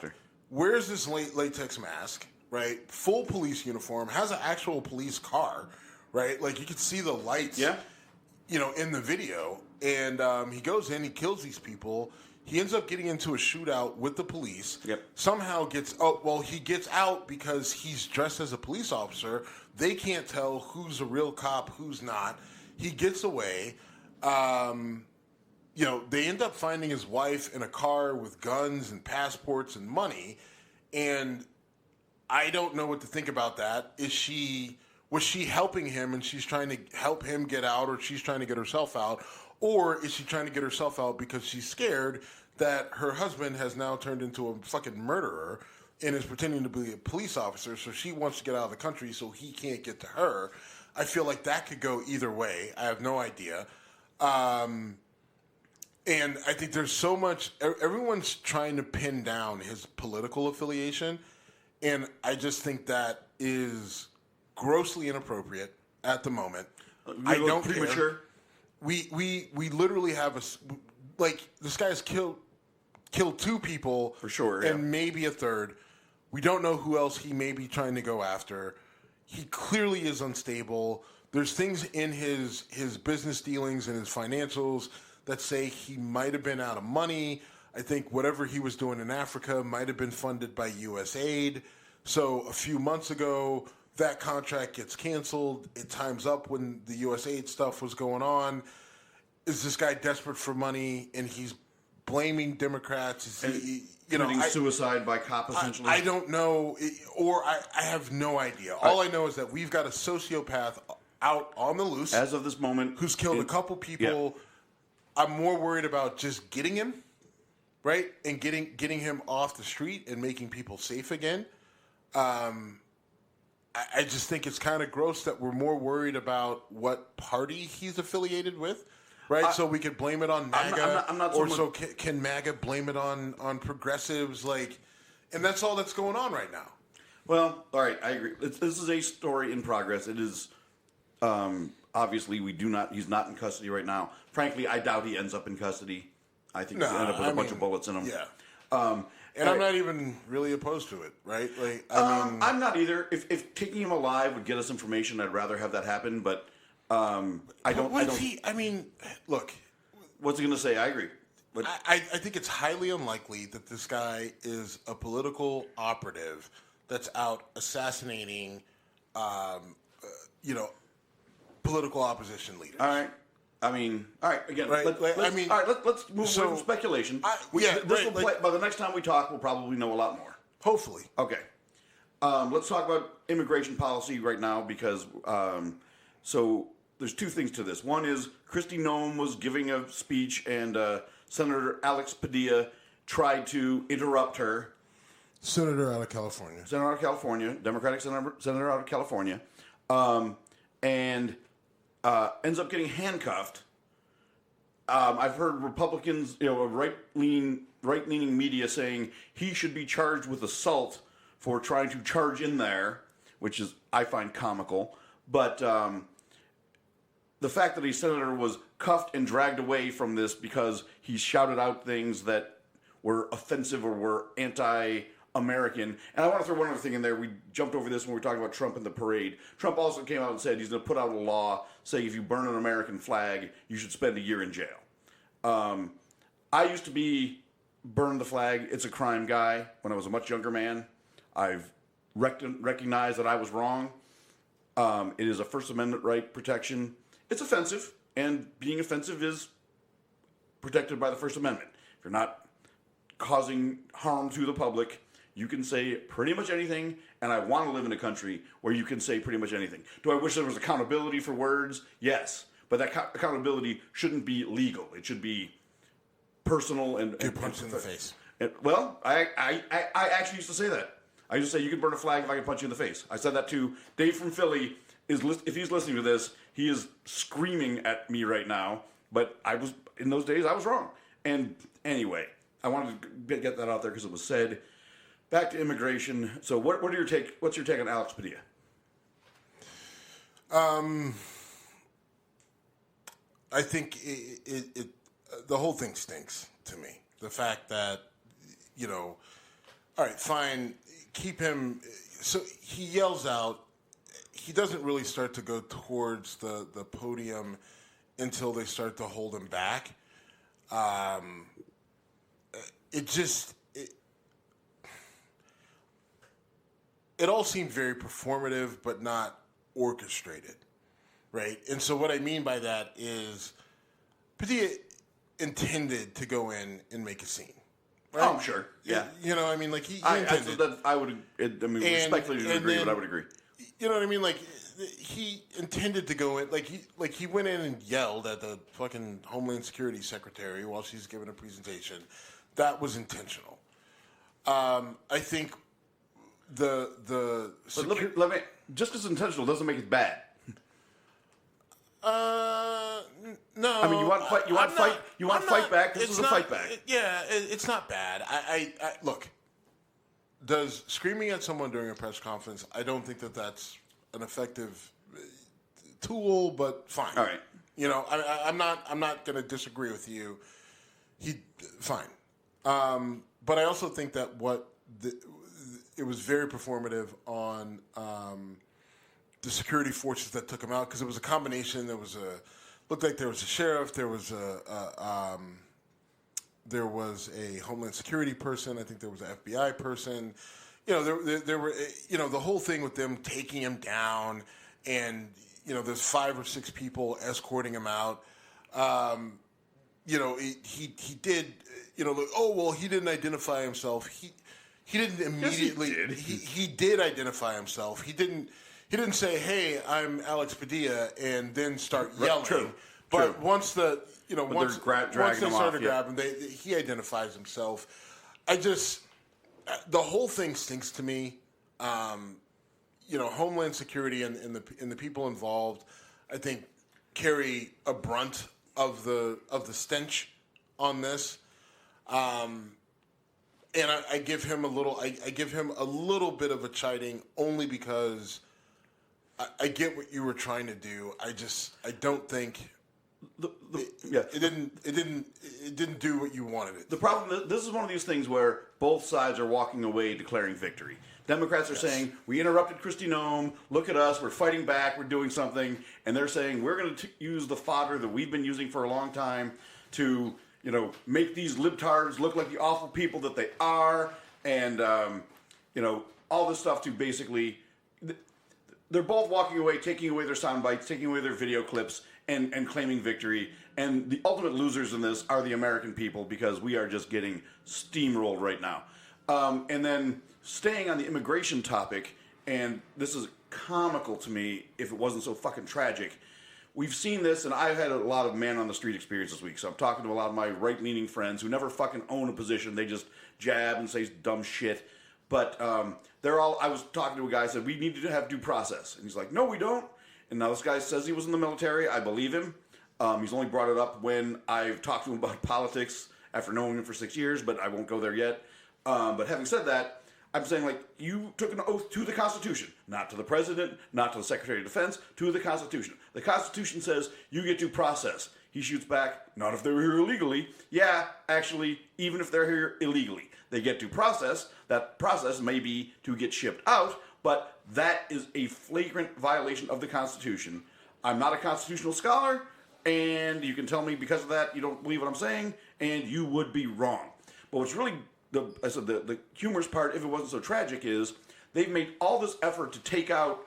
wears this latex mask, right? Full police uniform, has an actual police car, right? Like, you could see the lights, in the video. And he goes in, he kills these people. He ends up getting into a shootout with the police. Yep. Somehow he gets out because he's dressed as a police officer. They can't tell who's a real cop, who's not. He gets away. They end up finding his wife in a car with guns and passports and money. And I don't know what to think about that. Was she helping him and she's trying to help him get out, or she's trying to get herself out? Or is she trying to get herself out because she's scared that her husband has now turned into a fucking murderer and is pretending to be a police officer, so she wants to get out of the country so he can't get to her? I feel like that could go either way. I have no idea. And I think there's so much... Everyone's trying to pin down his political affiliation, and I just think that is grossly inappropriate at the moment. I don't care. We literally have this guy's killed 2 people for sure, and maybe a third. We don't know who else he may be trying to go after. He clearly is unstable. There's things in his business dealings and his financials that say he might have been out of money. I think whatever he was doing in Africa might have been funded by USAID. So a few months ago, that contract gets canceled. It times up when the USAID stuff was going on. Is this guy desperate for money and he's blaming Democrats? Is he, suicide by cop, essentially? I don't know, or I have no idea. All I know is that we've got a sociopath out on the loose. As of this moment. Who's killed a couple people. Yeah. I'm more worried about just getting him, right? And getting him off the street and making people safe again. I just think it's kind of gross that we're more worried about what party he's affiliated with, right? So we could blame it on MAGA, can MAGA blame it on progressives, and that's all that's going on right now. Well, all right, I agree. This is a story in progress. It is obviously he's not in custody right now. Frankly, I doubt he ends up in custody. I think he'll end up with a bunch of bullets in him. Yeah. And I'm not even really opposed to it, right? I'm not either. If taking him alive would get us information, I'd rather have that happen. But I don't. Look. What's he going to say? I agree. But I think it's highly unlikely that this guy is a political operative that's out assassinating, political opposition leaders. All right. All right. Again, right. Let's move away from speculation. By the next time we talk, we'll probably know a lot more. Hopefully. Okay. Let's talk about immigration policy right now because so there's 2 things to this. One is Kristi Noem was giving a speech and Senator Alex Padilla tried to interrupt her. Senator out of California. Democratic senator out of California. And ends up getting handcuffed. I've heard Republicans, right-leaning media saying he should be charged with assault for trying to charge in there, which is I find comical. But the fact that a senator was cuffed and dragged away from this because he shouted out things that were offensive or were anti-American. And I want to throw one other thing in there. We jumped over this when we were talking about Trump and the parade. Trump also came out and said he's going to put out a law saying if you burn an American flag, you should spend a year in jail. I used to be burn the flag, it's a crime guy when I was a much younger man. I've recognized that I was wrong. It is a First Amendment right protection. It's offensive, and being offensive is protected by the First Amendment. If you're not causing harm to the public, you can say pretty much anything, and I want to live in a country where you can say pretty much anything. Do I wish there was accountability for words? Yes. But that accountability shouldn't be legal. It should be personal and punched in the face. Well, I actually used to say that. I used to say you can burn a flag if I can punch you in the face. I said that to Dave from Philly. If he's listening to this, he is screaming at me right now. But in those days I was wrong. And anyway, I wanted to get that out there because it was said. Back to immigration. So what's your take on Alex Padilla? I think the whole thing stinks to me. The fact that, all right, fine, keep him. So he yells out. He doesn't really start to go towards the podium until they start to hold him back. It all seemed very performative, but not orchestrated, right? And so what I mean by that is Padilla intended to go in and make a scene. Right? Oh, I'm sure. Yeah. He intended. I would. Respectfully disagree, but I would agree. you know what I mean? Like, he intended to go in, like he went in and yelled at the fucking Homeland Security Secretary while she's giving a presentation. That was intentional. I think the But let me just as intentional doesn't make it bad. No. I mean, you want to fight back. This is a fight back. Yeah, it's not bad. I look. Does screaming at someone during a press conference? I don't think that's an effective tool, but fine. All right. You know, I'm not going to disagree with you. Fine. But I also think that it was very performative on the security forces that took him out, because it was a combination. Looked like there was a sheriff, there was a Homeland Security person, I think there was an FBI person. You know, there were, you know, the whole thing with them taking him down, and, you know, there's 5 or 6 people escorting him out. You know, he did, you know, he didn't identify himself. He didn't immediately. Yes, he did identify himself. He didn't say, "Hey, I'm Alex Padilla," and then start yelling. True. But once once they started grabbing, he identifies himself. The whole thing stinks to me. You know, Homeland Security and the people involved, I think, carry a brunt of the stench on this. And I give him a little. I give him a little bit of a chiding, only because I get what you were trying to do. I don't think it didn't do what you wanted it. The problem is, this is one of these things where both sides are walking away declaring victory. Democrats are saying, we interrupted Kristi Noem, look at us, we're fighting back, we're doing something. And they're saying, we're going to use the fodder that we've been using for a long time to, you know, make these libtards look like the awful people that they are. And, you know, all this stuff to basically, they're both walking away, taking away their sound bites, taking away their video clips, and claiming victory. And the ultimate losers in this are the American people, because we are just getting steamrolled right now. And then staying on the immigration topic, and this is comical to me if it wasn't so fucking tragic. We've seen this, and I've had a lot of man-on-the-street experience this week, so I'm talking to a lot of my right-leaning friends who never fucking own a position. They just jab and say dumb shit. But I was talking to a guy who said, we need to have due process. And he's like, no, we don't. And now this guy says he was in the military. I believe him. He's only brought it up when I've talked to him about politics after knowing him for 6 years, but I won't go there yet. But having said that, I'm saying, like, you took an oath to the Constitution, not to the President, not to the Secretary of Defense, to the Constitution. The Constitution says you get due process. He shoots back, not if they're here illegally. Yeah, actually, even if they're here illegally, they get due process. That process may be to get shipped out, but that is a flagrant violation of the Constitution. I'm not a constitutional scholar, and you can tell me because of that you don't believe what I'm saying, and you would be wrong. But what's really the humorous part, if it wasn't so tragic, is they've made all this effort to take out,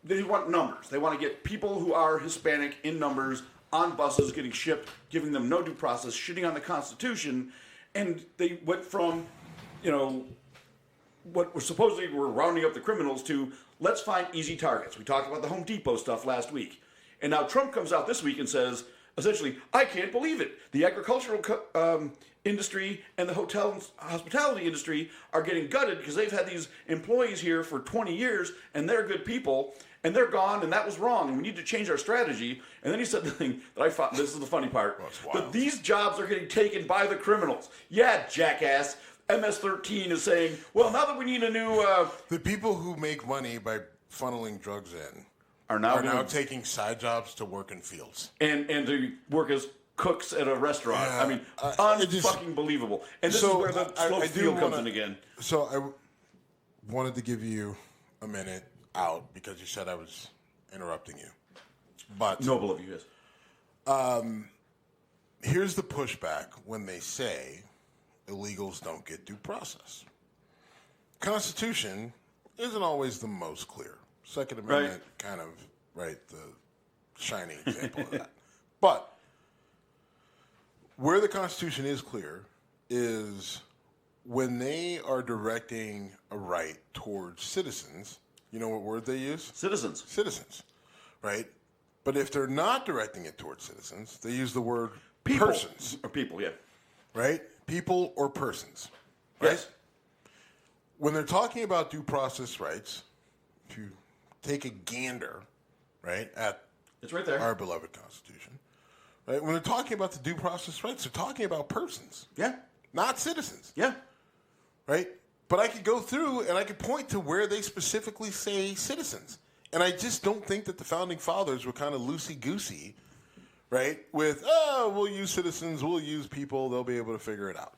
they want numbers. They want to get people who are Hispanic in numbers on buses getting shipped, giving them no due process, shitting on the Constitution, and they went from, you know, what was supposedly were rounding up the criminals to let's find easy targets. We talked about the Home Depot stuff last week. And now Trump comes out this week and says, essentially, I can't believe it. The agricultural industry and the hotel and hospitality industry are getting gutted because they've had these employees here for 20 years and they're good people and they're gone and that was wrong and we need to change our strategy. And then he said the thing that I thought, this is the funny part, that these jobs are getting taken by the criminals. Yeah, jackass. MS-13 is saying, well, now that we need a new... the people who make money by funneling drugs in are now taking side jobs to work in fields. And to work as cooks at a restaurant. Yeah, I mean, unfucking believable. And this is where the slow feel comes in again. So I wanted to give you a minute out because you said I was interrupting you. But noble of you, yes. Here's the pushback when they say illegals don't get due process. Constitution isn't always the most clear. Second Amendment kind of, the shining example of that. But where the Constitution is clear is when they are directing a right towards citizens, You know what word they use? Citizens. Citizens, right? But if they're not directing it towards citizens, they use the word People. persons. Or people, yeah. Right? People or persons. Right? Yes. When they're talking about due process rights, if you take a gander, right, at It's right there. our beloved Constitution, right, when they're talking about the due process rights, they're talking about persons, Yeah. not citizens, Yeah. right? But I could go through and I could point to where they specifically say citizens. And I just don't think that the Founding Fathers were kind of loosey-goosey, right, with, we'll use citizens, we'll use people, they'll be able to figure it out,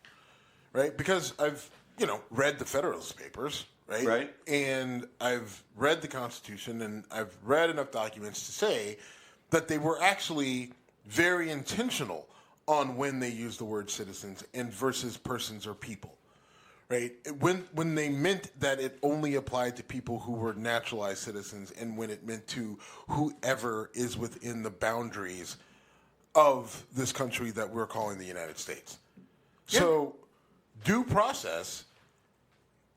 right? Because I've, read the Federalist Papers, right? Right. And I've read the Constitution, and I've read enough documents to say that they were actually very intentional on when they used the word citizens and versus persons or people, right? When they meant that it only applied to people who were naturalized citizens, and when it meant to whoever is within the boundaries of this country that we're calling the United States. Yeah. So due process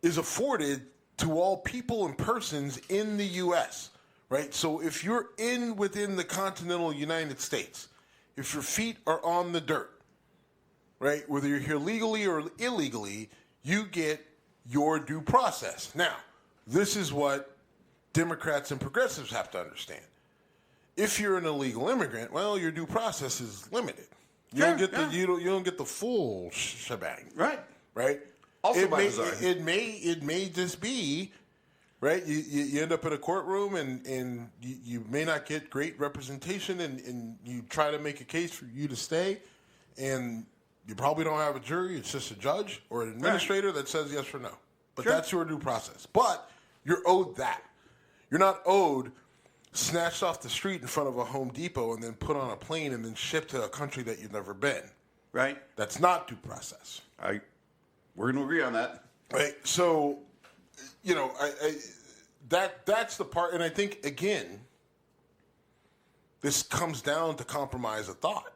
is afforded to all people and persons in the U.S., right? So if you're within the continental United States, if your feet are on the dirt, right, whether you're here legally or illegally, you get your due process. Now, this is what Democrats and progressives have to understand. If you're an illegal immigrant, well, your due process is limited. You don't get you don't get the full shebang. Right. Right? Also it by may, design. it may just be, right? You end up in a courtroom and you may not get great representation, and you try to make a case for you to stay, and you probably don't have a jury. It's just a judge or an administrator that says yes or no. But that's your due process. But you're owed that. You're not owed snatched off the street in front of a Home Depot and then put on a plane and then shipped to a country that you've never been. Right. That's not due process. We're going to agree on that. Right. So, that's the part. And I think, again, this comes down to compromise of thought.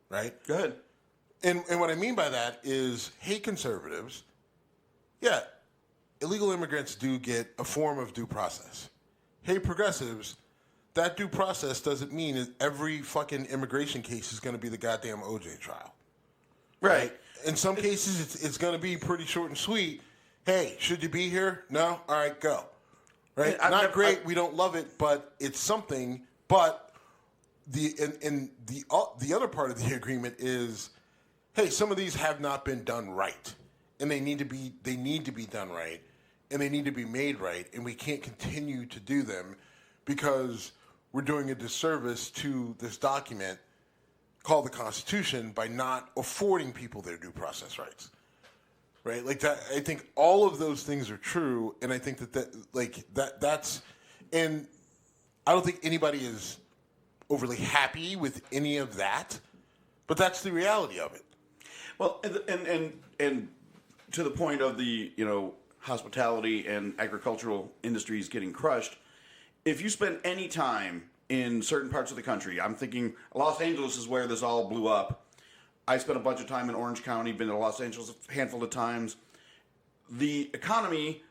Right? Go ahead. And what I mean by that is, hey, conservatives, illegal immigrants do get a form of due process. Hey, progressives, that due process doesn't mean that every fucking immigration case is going to be the goddamn OJ trial. Right. In some cases, it's going to be pretty short and sweet. Hey, should you be here? No? All right, go. Right? Not great. We don't love it, but it's something. But the other part of the agreement is, hey, some of these have not been done right, and they need to be done right, and they need to be made right, and we can't continue to do them because we're doing a disservice to this document called the Constitution by not affording people their due process rights. Right? Like that, I think all of those things are true, and I think that's, and I don't think anybody is overly happy with any of that, but that's the reality of it. Well, and to the point of the hospitality and agricultural industries getting crushed, if you spend any time in certain parts of the country, I'm thinking Los Angeles is where this all blew up. I spent a bunch of time in Orange County, been to Los Angeles a handful of times. The economy,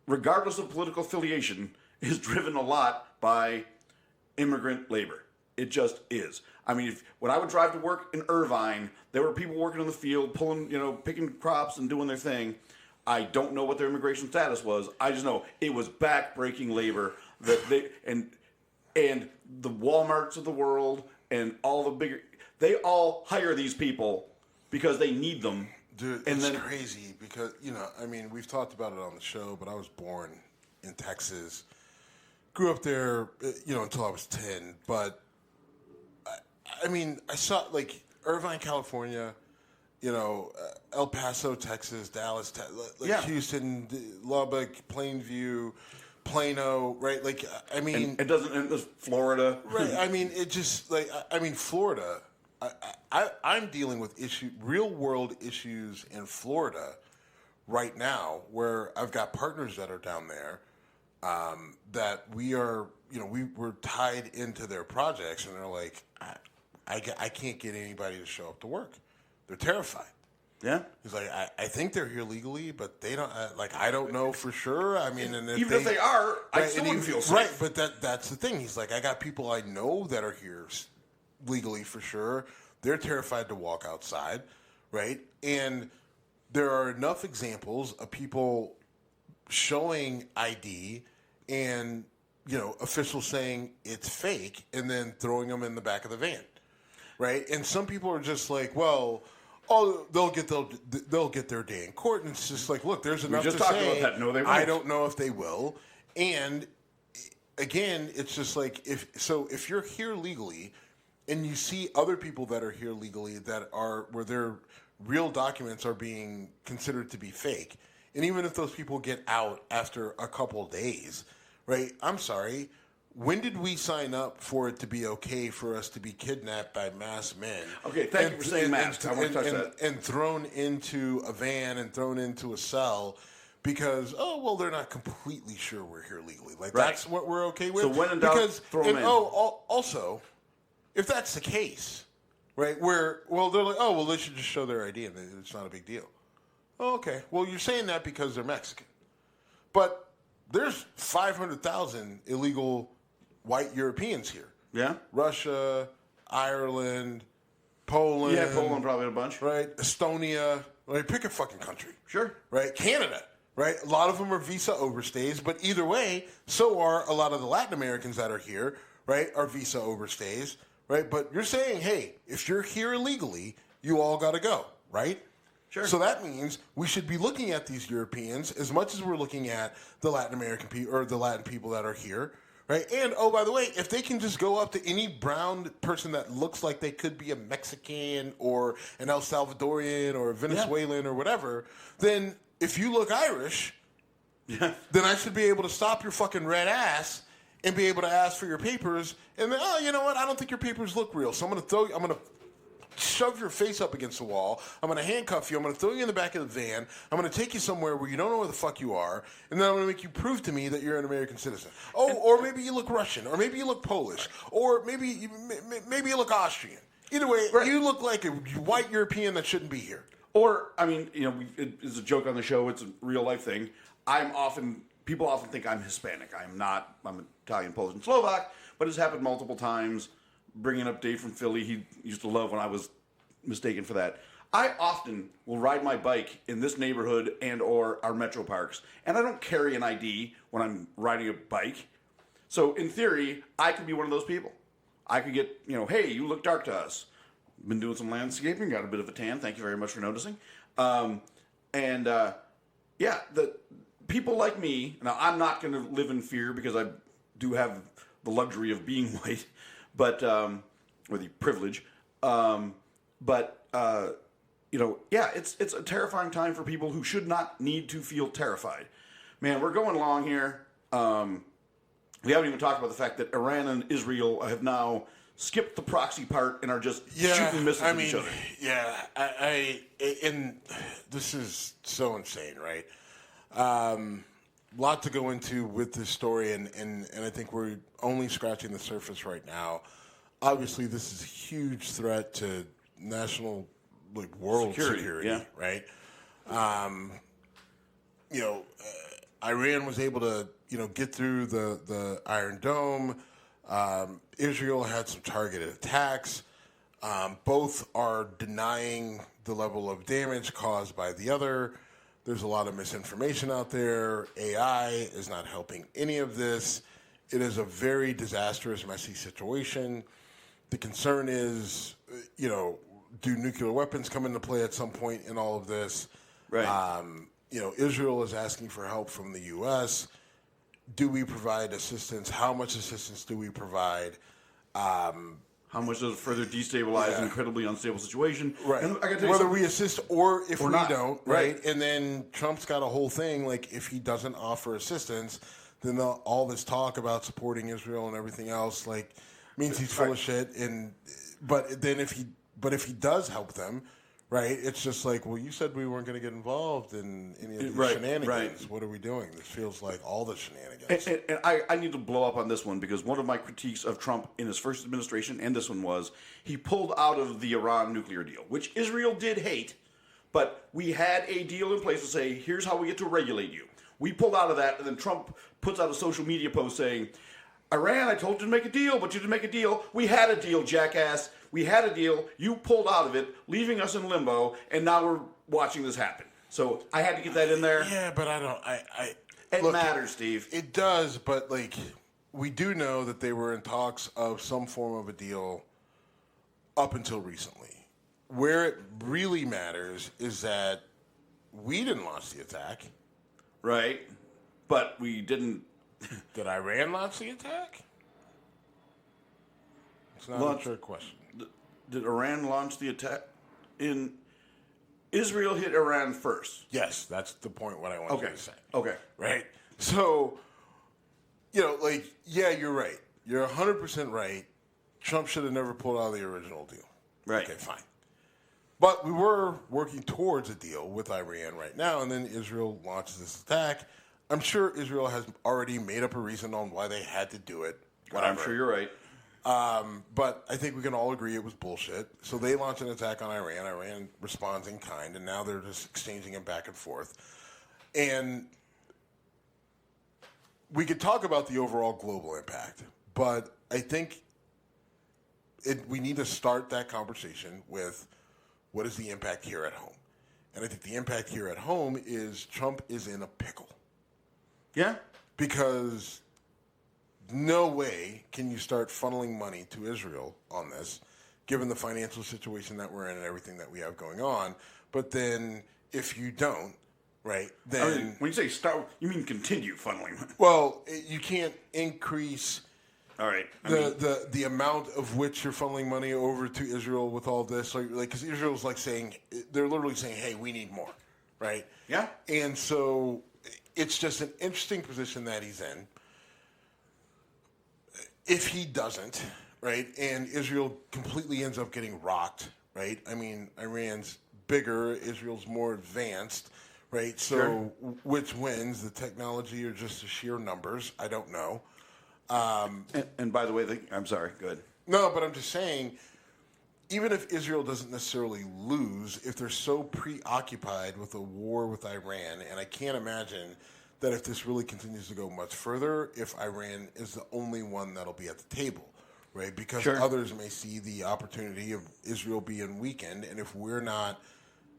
regardless of political affiliation, is driven a lot by immigrant labor. It just is. I mean, when I would drive to work in Irvine, there were people working in the field, picking crops and doing their thing. I don't know what their immigration status was. I just know it was back-breaking labor that and the Walmarts of the world and all the bigger, they all hire these people because they need them. Dude, it's crazy because, we've talked about it on the show, but I was born in Texas, grew up there, until I was 10, but I saw Irvine, California, El Paso, Texas, Dallas, Houston, Lubbock, Plainview, Plano, right? And it doesn't end with Florida. Right. It just Florida. I'm dealing with real world issues in Florida right now, where I've got partners that are down there that we are, we're tied into their projects, and they're like, I can't get anybody to show up to work. They're terrified. Yeah. He's like, I think they're here legally, but they don't. I don't know for sure. I mean, and even if they are, I still wouldn't feel safe. Right, but that's the thing. He's like, I got people I know that are here legally for sure. They're terrified to walk outside, right? And there are enough examples of people showing ID and, officials saying it's fake and then throwing them in the back of the van, right? And some people are just like, well, they'll get their day in court, and it's just like, look, there's enough to say. About that. No, they won't. I don't know if they will. And again, it's just like if you're here legally, and you see other people that are here legally where their real documents are being considered to be fake, and even if those people get out after a couple days, right? I'm sorry. When did we sign up for it to be okay for us to be kidnapped by masked men? Okay, thank you for saying masked. I want to touch that. And thrown into a van and thrown into a cell because, they're not completely sure we're here legally. Like, right. That's what we're okay with? So when in doubt, throw them in. Also, if that's the case, right, they're like, they should just show their ID and it's not a big deal. Oh, okay. Well, you're saying that because they're Mexican. But there's 500,000 illegal white Europeans here. Yeah. Russia, Ireland, Poland. Yeah, Poland probably a bunch. Right. Estonia. Right. Pick a fucking country. Sure. Right. Canada. Right. A lot of them are visa overstays, but either way, so are a lot of the Latin Americans that are here. Right. Are visa overstays. Right. But you're saying, hey, if you're here illegally, you all got to go. Right. Sure. So that means we should be looking at these Europeans as much as we're looking at the Latin American people or the Latin people that are here. Right. And, by the way, if they can just go up to any brown person that looks like they could be a Mexican or an El Salvadorian or a Venezuelan or whatever, then if you look Irish, then I should be able to stop your fucking red ass and be able to ask for your papers. And then, you know what? I don't think your papers look real. So I'm going to shove your face up against the wall. I'm going to handcuff you. I'm going to throw you in the back of the van. I'm going to take you somewhere where you don't know where the fuck you are. And then I'm going to make you prove to me that you're an American citizen. Or maybe you look Russian. Or maybe you look Polish. Or maybe you look Austrian. Either way, you look like a white European that shouldn't be here. Or, I mean, it's a joke on the show. It's a real life thing. People often think I'm Hispanic. I'm not. I'm Italian, Polish, and Slovak. But it's happened multiple times. Bringing up Dave from Philly, he used to love when I was mistaken for that. I often will ride my bike in this neighborhood and or our metro parks, and I don't carry an ID when I'm riding a bike. So in theory, I could be one of those people. I could get, hey, you look dark to us. Been doing some landscaping, got a bit of a tan. Thank you very much for noticing. The people like me. Now I'm not going to live in fear because I do have the luxury of being white. But or the privilege, it's a terrifying time for people who should not need to feel terrified. Man, we're going long here. We haven't even talked about the fact that Iran and Israel have now skipped the proxy part and are just shooting missiles at each other. Yeah, and this is so insane, right? Lot to go into with this story, and I think we're only scratching the surface right now. Obviously, this is a huge threat to national, world security, right? Iran was able to, get through the Iron Dome. Israel had some targeted attacks. Both are denying the level of damage caused by the other. There's a lot of misinformation out there. AI is not helping any of this. It is a very disastrous, messy situation. The concern is, do nuclear weapons come into play at some point in all of this? Right. Israel is asking for help from the U.S. Do we provide assistance? How much assistance do we provide? How much does it further destabilize an incredibly unstable situation? Right. And whether we assist or if we not. don't, right? And then Trump's got a whole thing, if he doesn't offer assistance, then all this talk about supporting Israel and everything else, means he's full of shit. But if he does help them, right, it's just well, you said we weren't going to get involved in any of these shenanigans. Right. What are we doing? This feels like all the shenanigans. And I need to blow up on this one because one of my critiques of Trump in his first administration and this one was he pulled out of the Iran nuclear deal, which Israel did hate, But we had a deal in place to say, here's how we get to regulate you. We pulled out of that, and then Trump puts out a social media post saying, Iran, I told you to make a deal, but you didn't make a deal. We had a deal, jackass. We had a deal. You pulled out of it, leaving us in limbo, and now we're watching this happen. So I had to get that in there. Yeah, but I don't. It matters, Steve. It does, but like we do know that they were in talks of some form of a deal up until recently. Where it really matters is that we didn't launch the attack. Right. But we didn't. Did Iran launch the attack? It's not a trick question. Did Iran launch the attack? Israel hit Iran first. Yes, that's the point what I want you to say. Okay. Right? So, like, yeah, you're right. You're 100% right. Trump should have never pulled out of the original deal. Right. Okay, fine. But we were working towards a deal with Iran right now, and then Israel launches this attack. I'm sure Israel has already made up a reason on why they had to do it. Whatever. I'm sure you're right. But I think we can all agree it was bullshit. So they launch an attack on Iran. Iran responds in kind, and now they're just exchanging it back and forth. And we could talk about the overall global impact, but I think we need to start that conversation with what is the impact here at home. And I think the impact here at home is Trump is in a pickle. Yeah. Because no way can you start funneling money to Israel on this, given the financial situation that we're in and everything that we have going on. But then if you don't, right, then... when you say start, you mean continue funneling money. Well, you can't increase... All right. The amount of which you're funneling money over to Israel with all this, because Israel's saying, they're literally saying, hey, we need more, right? Yeah. And so it's just an interesting position that he's in. If he doesn't, right, and Israel completely ends up getting rocked, right? I mean, Iran's bigger, Israel's more advanced, right? So Sure. Which wins, the technology or just the sheer numbers? I don't know. And by the way, I'm sorry, go ahead. No, but I'm just saying, even if Israel doesn't necessarily lose, if they're so preoccupied with a war with Iran, and I can't imagine that if this really continues to go much further, if Iran is the only one that'll be at the table, right? Because Sure. others may see the opportunity of Israel being weakened, and if we're not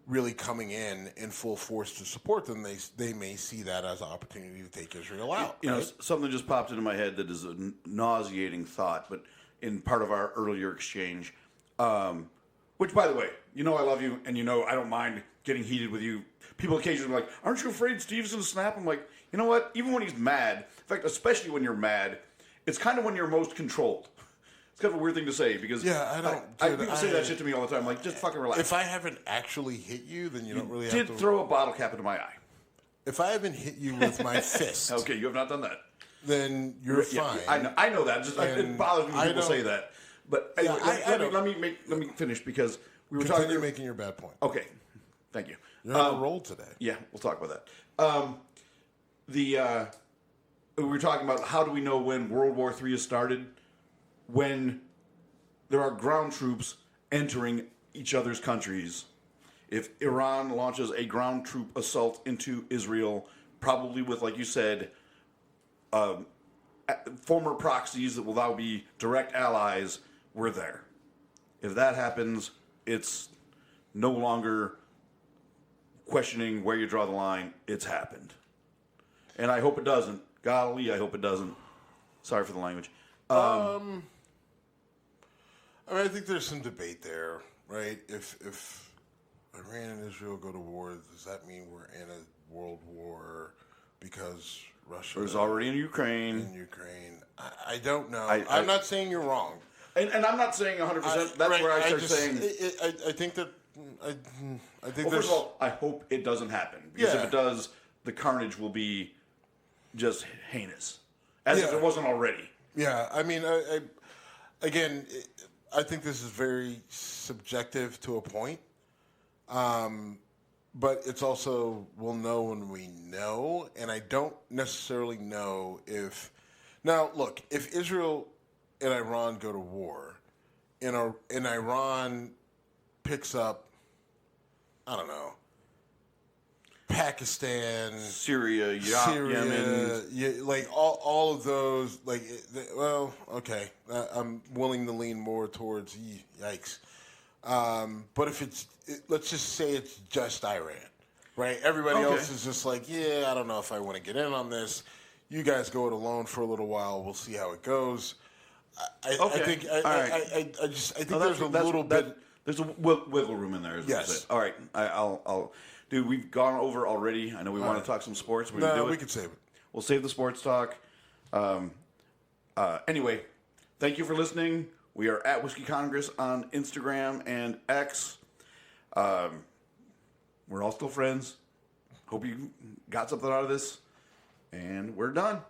really coming in full force to support them, they may see that as an opportunity to take Israel out. You know, right? something just popped into my head that is a nauseating thought, but in part of our earlier exchange, which, by the way, I love you, and I don't mind getting heated with you. People occasionally are like, aren't you afraid Steve's going to snap? I'm like, you know what? Even when he's mad, in fact, especially when you're mad, it's kind of when you're most controlled. It's kind of a weird thing to say because people say that shit to me all the time. I'm like, just fucking relax. If I haven't actually hit you, then you don't really have to. Did throw a bottle cap into my eye. If I haven't hit you with my fist, Okay, you have not done that. then you're fine. I know that. Just it bothers me when people say that. But anyway, let me finish because we were Continue talking. making your bad point. Okay, thank you. You're on a roll today. Yeah, we'll talk about that. We were talking about how do we know when World War III has started? When there are ground troops entering each other's countries. If Iran launches a ground troop assault into Israel, probably with, like you said, former proxies that will now be direct allies, we're there. If that happens, it's no longer questioning where you draw the line. It's happened. And I hope it doesn't. Golly, I hope it doesn't. Sorry for the language. I think there's some debate there, right? If Iran and Israel go to war, does that mean we're in a world war because Russia There's already in Ukraine. I don't know. I'm not saying you're wrong. And I'm not saying 100%. That's right, where I start saying... I think that... I think Well, first of all, I hope it doesn't happen. Because if it does, the carnage will be just heinous. As if it wasn't already. Yeah, I mean, I think this is very subjective to a point. But it's also, we'll know when we know. And I don't necessarily know if... Now, look, if Israel and Iran go to war, and Iran picks up, I don't know, Pakistan, Syria, Syria, Yemen. yeah, like all of those. Like, well, okay, I'm willing to lean more towards yikes. But if let's just say it's just Iran, right? Everybody else is just like, yeah, I don't know if I want to get in on this. You guys go it alone for a little while. We'll see how it goes. I think there's a little bit. There's a wiggle room in there. Yes. All right. I'll. Dude, we've gone over already. I know we want to talk some sports. We can save it. We'll save the sports talk. Anyway, thank you for listening. We are at Whiskey Congress on Instagram and X. We're all still friends. Hope you got something out of this. And we're done.